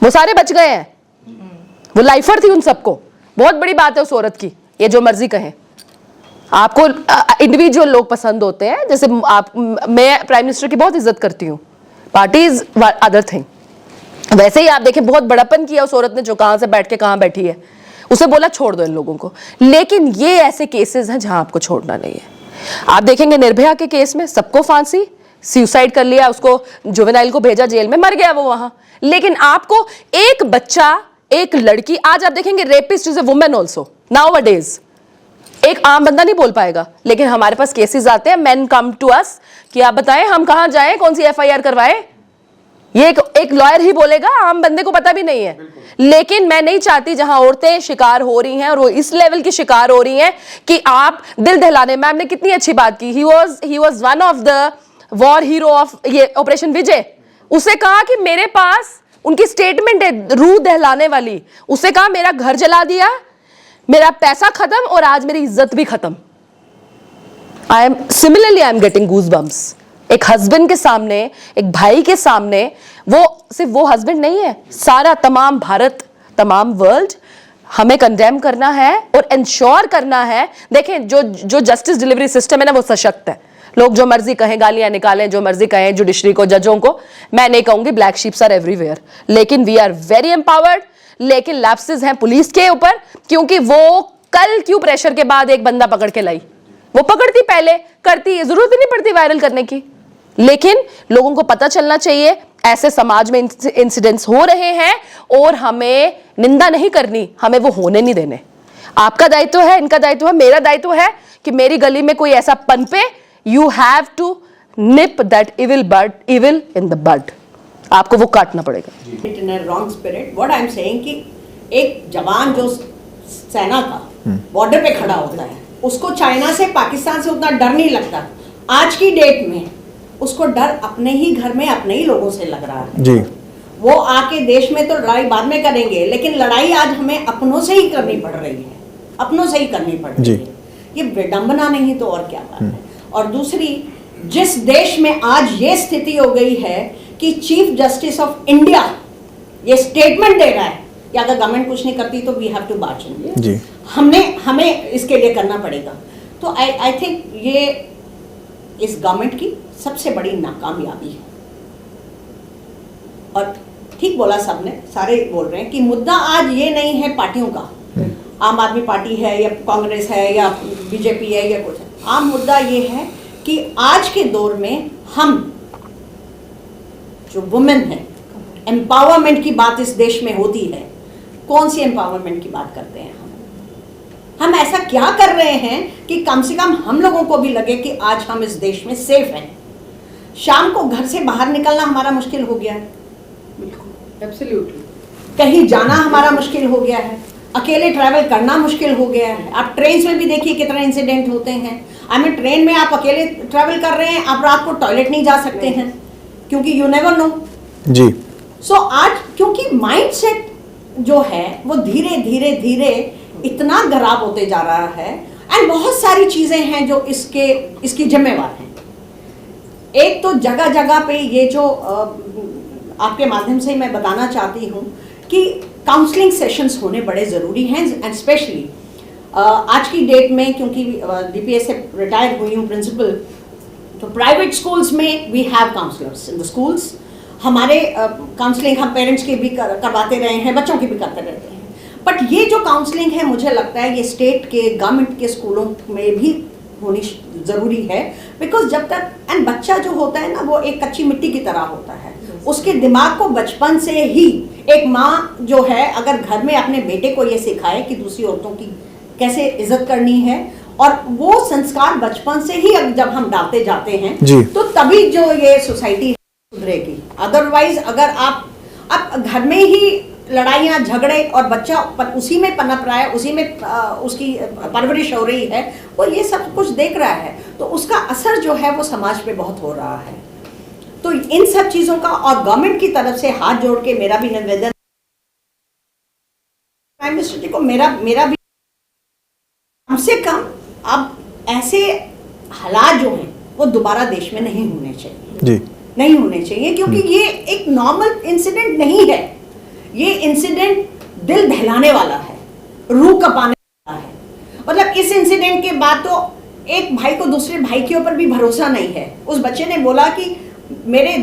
वो सारे बच गए हैं। वो लाइफर थी उन सबको। बहुत बड़ी बात है उस औरत की, ये जो मर्जी कहें। आपको इंडिविजुअल लोग पसंद होते हैं, जैसे मैं प्राइम मिनिस्टर की बहुत इज्जत करती हूँ, पार्टी इज अदर थिंग। वैसे ही आप देखें बहुत बड़प्पन किया उस औरत ने जो कहां से बैठ के कहां बैठी है, उसे बोला छोड़ दो इन लोगों को। लेकिन ये ऐसे केसेस हैं जहां आपको छोड़ना नहीं है। आप देखेंगे निर्भया के केस में सबको फांसी, सुसाइड कर लिया, उसको जुवेनाइल को भेजा जेल में, मर गया वो वहां। लेकिन आपको एक बच्चा, एक लड़की, आज आप देखेंगे rapist is a women also nowadays, एक आम बंदा नहीं बोल पाएगा, लेकिन हमारे पास केसेस आते हैं, मेन कम टू अस कि आप बताएं हम कहां जाएं, कौन सी एफआईआर करवाएं। ये एक लॉयर ही बोलेगा, आम बंदे को पता भी नहीं है। लेकिन मैं नहीं चाहती जहां औरतें शिकार हो रही हैं और वो इस लेवल की शिकार हो रही हैं कि आप दिल दहलाने, मैम ने कितनी अच्छी बात की, he was one of the war hero of ये ऑपरेशन विजय। उसे कहा कि मेरे पास उनकी स्टेटमेंट है रूह दहलाने वाली, उसे कहा मेरा घर जला दिया, मेरा पैसा खत्म और आज मेरी इज्जत भी खत्म। I am getting goose bumps. एक हस्बैंड के सामने, एक भाई के सामने, वो सिर्फ वो हस्बैंड नहीं है, सारा तमाम भारत, तमाम वर्ल्ड हमें कंडेम करना है और इंश्योर करना है। देखें जो जस्टिस डिलीवरी सिस्टम है ना, वो सशक्त है। लोग जो मर्जी कहें, गालियां निकालें, जो मर्जी कहें जुडिशरी को, जजों को, मैं नहीं कहूंगी, ब्लैक शीप्स आर एवरीवेयर, लेकिन वी आर वेरी एम्पावर्ड। लेकिन लैप्सेस हैं पुलिस के ऊपर, क्योंकि वो कल क्यों प्रेशर के बाद एक बंदा पकड़ के लाई, वो पकड़ती पहले, करती, जरूरत ही नहीं पड़ती वायरल करने की। लेकिन लोगों को पता चलना चाहिए ऐसे समाज में इंसिडेंट्स हो रहे हैं और हमें निंदा नहीं करनी, हमें वो होने नहीं देने। आपका दायित्व है, इनका दायित्व है, मेरा दायित्व है कि मेरी गली में कोई ऐसा पनपे, you have to nip that evil in the bud, आपको वो काटना पड़ेगा। In a wrong spirit, what I am saying कि एक जवान जो सेना का बॉर्डर पे खड़ा होता है, उसको चाइना से, पाकिस्तान से उतना डर नहीं लगता। आज की डेट में उसको डर अपने ही घर में, अपने ही लोगों से लग रहा है जी। वो आके देश में तो लड़ाई बाद में करेंगे, लेकिन लड़ाई आज हमें अपनों से ही करनी पड़ रही है, अपनों से ही करनी पड़ रही है। ये विडंबना नहीं तो और क्या बात है। और दूसरी, जिस देश में आज ये स्थिति हो गई है कि चीफ जस्टिस ऑफ इंडिया ये स्टेटमेंट दे रहा है कि अगर गवर्नमेंट कुछ नहीं करती तो वी हैव टू मार्च इन, हमें इसके लिए करना पड़ेगा। तो आई थिंक ये इस गवर्नमेंट की सबसे बड़ी नाकामयाबी है। और ठीक बोला सबने, सारे बोल रहे हैं कि मुद्दा आज ये नहीं है पार्टियों का, आम आदमी पार्टी है या कांग्रेस है या बीजेपी है या कुछ है। आम मुद्दा ये है कि आज के दौर में हम जो वुमेन है, एम्पावरमेंट की बात इस देश में होती है, कौन सी एम्पावरमेंट की बात करते हैं हम ऐसा क्या कर रहे हैं कि कम से कम हम लोगों को भी लगे कि आज हम इस देश में सेफ हैं। शाम को घर से बाहर निकलना हमारा मुश्किल हो गया है, बिल्कुल एब्सोल्युटली, कहीं जाना हमारा मुश्किल हो गया है, अकेले ट्रैवल करना मुश्किल हो गया है। आप ट्रेन में भी देखिए कितने इंसिडेंट होते हैं। ट्रेन में आप अकेले ट्रैवल कर रहे हैं, आप रात को टॉयलेट नहीं जा सकते हैं क्योंकि यू नेवर नो जी। सो आज क्योंकि माइंडसेट जो है वो धीरे धीरे धीरे इतना खराब होते जा रहा है, एंड बहुत सारी चीजें हैं जो इसकी जिम्मेवार हैं। एक तो जगह जगह पे ये जो आपके माध्यम से मैं बताना चाहती हूँ कि काउंसलिंग सेशंस होने बड़े ज़रूरी हैं, एंड स्पेशली आज की डेट में, क्योंकि डीपीएस से रिटायर हुई हूँ प्रिंसिपल, तो प्राइवेट स्कूल्स में we have counsellors in the schools. हमारे काउंसलिंग हम पेरेंट्स की भी करवाते रहे हैं, बच्चों की भी करते रहते हैं। बट ये जो काउंसलिंग है, मुझे लगता है ये स्टेट के, गवर्नमेंट के स्कूलों में भी होनी ज़रूरी है, बिकॉज जब तक, एंड बच्चा जो होता है ना वो एक कच्ची मिट्टी की तरह होता है, उसके दिमाग को बचपन से ही एक माँ जो है अगर घर में अपने बेटे को ये सिखाए कि दूसरी औरतों की कैसे इज्जत करनी है, और वो संस्कार बचपन से ही जब हम डालते जाते हैं तो तभी जो ये सोसाइटी सुधरेगी। अदरवाइज अगर आप घर में ही लड़ाइयाँ झगड़े और बच्चा उसी में पनप रहा है, उसी में उसकी परवरिश हो रही है, वो ये सब कुछ देख रहा है, तो उसका असर जो है वो समाज पे बहुत हो रहा है। तो इन सब चीज़ों का, और गवर्नमेंट की तरफ से हाथ जोड़ के मेरा भी निवेदन, प्राइम मिनिस्टर जी को मेरा भी, कम से कम अब ऐसे हालात जो हैं वो दोबारा देश में नहीं होने चाहिए जी, नहीं होने चाहिए, क्योंकि ये एक नॉर्मल इंसिडेंट नहीं है। ये इंसिडेंट दिल दहलाने वाला है, रूह कपाने वाला है। मतलब इस इंसिडेंट के बाद तो एक भाई को दूसरे भाई के ऊपर भी भरोसा नहीं है। उस बच्चे ने बोला कि मेरे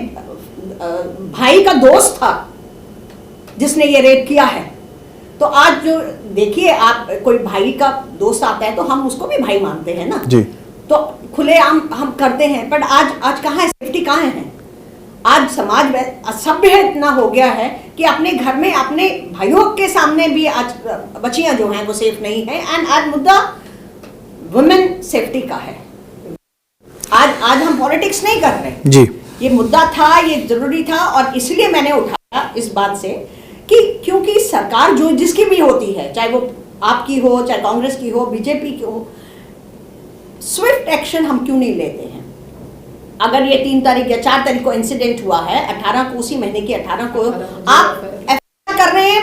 भाई का दोस्त था जिसने ये रेप किया है। तो आज जो देखिए, आप कोई भाई का दोस्त आता है तो हम उसको भी भाई मानते हैं ना जी। तो खुलेआम हम करते हैं। बट आज कहाँ है सेफ्टी, कहाँ है? आज समाज असभ्य इतना हो गया है कि अपने घर में अपने भाइयों के सामने भी आज बच्चियां जो हैं वो सेफ नहीं है। एंड आज मुद्दा वुमेन सेफ्टी का है। आज हम पॉलिटिक्स नहीं कर रहे जी। ये मुद्दा था, ये जरूरी था, और इसलिए मैंने उठाया इस बात से कि क्योंकि सरकार जो जिसकी भी होती है, चाहे वो आपकी हो, चाहे कांग्रेस की हो, बीजेपी की हो, स्विफ्ट एक्शन हम क्यों नहीं लेते हैं? अगर ये 3 तारीख या 4 तारीख को इंसिडेंट हुआ है, 18 को, उसी महीने की 18 को आप एफआईआर कर रहे हैं,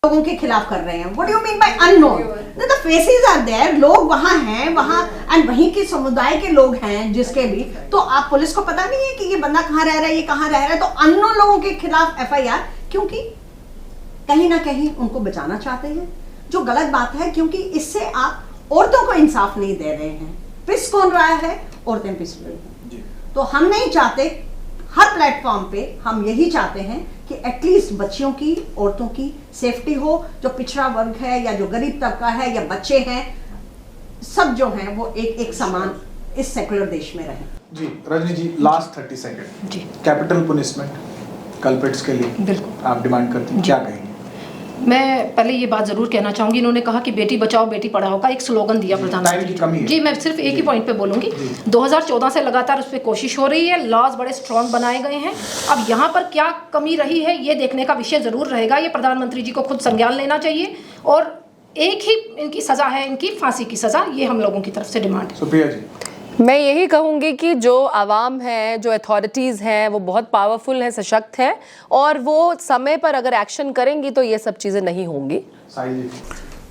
लोगों के खिलाफ कर रहे हैं। What do you mean by unknown? The faces are there, लोग वहां हैं, वहां एंड वहीं के समुदाय के लोग हैं जिसके भी, तो आप पुलिस को पता नहीं है कि ये बंदा कहाँ रह रहा है, ये कहाँ रह रहा है, तो अननोन लोगों के खिलाफ एफआईआर, क्योंकि कहीं ना कहीं उनको बचाना चाहते हैं, जो गलत बात है, क्योंकि इससे आप औरतों को इंसाफ नहीं दे रहे हैं। पिस कौन रहा है? औरतें पिस रही हैं। तो हम नहीं चाहते, हर प्लेटफॉर्म पे हम यही चाहते हैं कि एटलीस्ट बच्चियों की, औरतों की सेफ्टी हो, जो पिछड़ा वर्ग है या जो गरीब तबका है या बच्चे हैं, सब जो हैं वो एक समान इस सेकुलर देश में रहें। जी रजनी जी, लास्ट 30 सेकंड जी। कैपिटल पनिशमेंट कल्प्रिट्स के लिए बिल्कुल आप डिमांड करती हैं, क्या कहेंगे? मैं पहले ये बात जरूर कहना चाहूंगी, इन्होंने कहा कि बेटी बचाओ बेटी पढ़ाओ का एक स्लोगन दिया टाइम की प्रधानमंत्री कमी है। जी। मैं सिर्फ एक ही पॉइंट पे बोलूंगी, 2014 से लगातार उस पर कोशिश हो रही है, लॉज बड़े स्ट्रांग बनाए गए हैं। अब यहाँ पर क्या कमी रही है ये देखने का विषय जरूर रहेगा। ये प्रधानमंत्री जी को खुद संज्ञान लेना चाहिए, और एक ही इनकी सजा है, इनकी फांसी की सजा, ये हम लोगों की तरफ से डिमांड है। सुप्रिया जी। मैं यही कहूँगी कि जो आवाम है, जो अथॉरिटीज़ हैं, वो बहुत पावरफुल है, सशक्त है, और वो समय पर अगर एक्शन करेंगी तो ये सब चीज़ें नहीं होंगी। साहिल जी।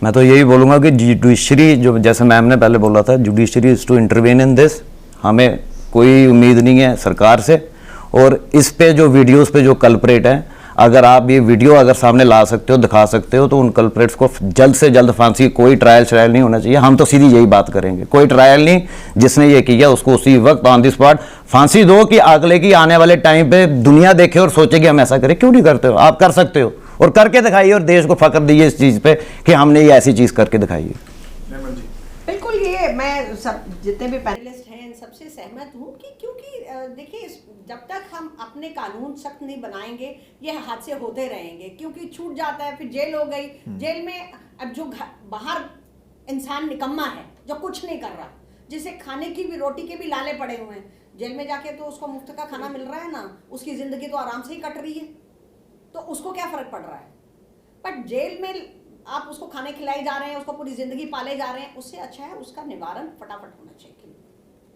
मैं तो यही बोलूँगा कि जुडिशरी, जो जैसे मैम ने पहले बोला था, judiciary is to intervene in this. हमें कोई उम्मीद नहीं है सरकार से, और इस पे जो वीडियोस पे जो कल्प्रेट हैं, अगर आप ये वीडियो अगर सामने ला सकते हो, दिखा सकते हो, तो उन कल्प्रेट्स को जल्द से जल्द फांसी, कोई ट्रायल नहीं होना चाहिए। हम तो सीधी यही बात करेंगे, कोई ट्रायल नहीं, जिसने ये किया उसको उसी वक्त ऑन द स्पॉट फांसी दो, कि अगले की आने वाले टाइम पे दुनिया देखे और सोचे कि हम ऐसा करें। क्यों नहीं करते हो? आप कर सकते हो, और करके दिखाइए, और देश को फख्र दीजिए इस चीज़ पे कि हमने ये ऐसी चीज़ करके दिखाई है। बिल्कुल, ये मैं सब जितने भी पैनलिस्ट हैं इन सबसे सहमत हूँ कि क्योंकि देखिए, जब तक हम अपने कानून सख्त नहीं बनाएंगे ये हादसे होते रहेंगे, क्योंकि छूट जाता है, फिर जेल हो गई, जेल में अब जो बाहर इंसान निकम्मा है जो कुछ नहीं कर रहा, जिसे खाने की भी, रोटी के भी लाले पड़े हुए हैं, जेल में जाके तो उसको मुफ्त का खाना मिल रहा है ना, उसकी जिंदगी तो आराम से ही कट रही है, तो उसको क्या फर्क पड़ रहा है? बट जेल में आप उसको खाने खिलाई जा रहे हैं, उसको पूरी जिंदगी पाले जा रहे हैं, उससे अच्छा है उसका निवारण फटाफट होना चाहिए।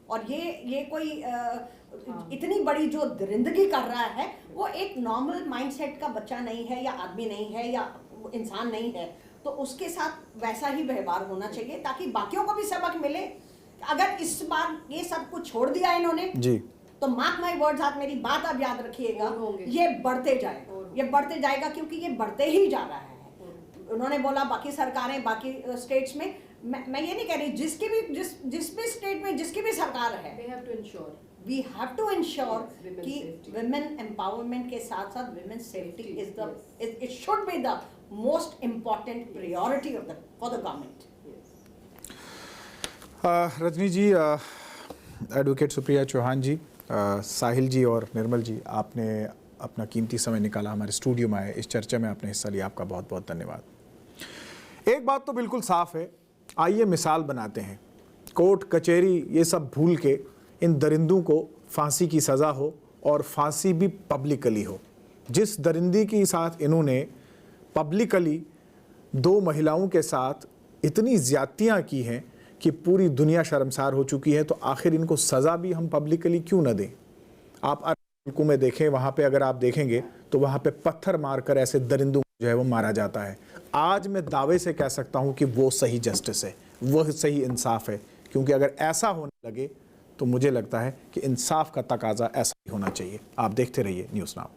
और ये कोई इतनी बड़ी जो दरिंदगी कर रहा है, वो एक नॉर्मल माइंडसेट का बच्चा नहीं है, या आदमी नहीं है, या इंसान नहीं है, तो उसके साथ वैसा ही व्यवहार होना चाहिए, ताकि बाकियों को भी सबक मिले। अगर इस बार ये सब कुछ छोड़ दिया इन्होंने जी, तो मार्क माई वर्ड्स, आप मेरी बात अब याद रखिएगा, ये बढ़ते जाएगा, क्योंकि ये बढ़ते ही जा रहा है। उन्होंने बोला बाकी सरकारें, बाकी स्टेट्स में, मैं ये नहीं कह रही, जिस भी स्टेट में जिसकी भी सरकार है, वी हैव टू इंश्योर कि विमेन एम्पावरमेंट के साथ साथ women safety it should be the most important priority for the government. Rajni ji, advocate Supriya Chauhan ji, Sahil ji और निर्मल जी, आपने अपना कीमती समय निकाला, हमारे स्टूडियो में आए, इस चर्चा में आपने हिस्सा लिया, आपका बहुत बहुत धन्यवाद। एक बात तो बिल्कुल साफ है, आइए मिसाल बनाते हैं, कोर्ट कचहरी ये सब भूल के इन दरिंदों को फांसी की सज़ा हो, और फांसी भी पब्लिकली हो। जिस दरिंदी के साथ इन्होंने पब्लिकली 2 महिलाओं के साथ इतनी ज़्यादतियाँ की हैं कि पूरी दुनिया शर्मसार हो चुकी है, तो आखिर इनको सज़ा भी हम पब्लिकली क्यों न दें? आप मुल्कों में देखें, वहाँ पे अगर आप देखेंगे तो वहाँ पे पत्थर मारकर ऐसे दरिंदों जो है वो मारा जाता है। आज मैं दावे से कह सकता हूँ कि वो सही जस्टिस है, वो सही इंसाफ है, क्योंकि अगर ऐसा होने लगे तो मुझे लगता है कि इंसाफ का तकाजा ऐसा ही होना चाहिए। आप देखते रहिए न्यूज़ नाउ।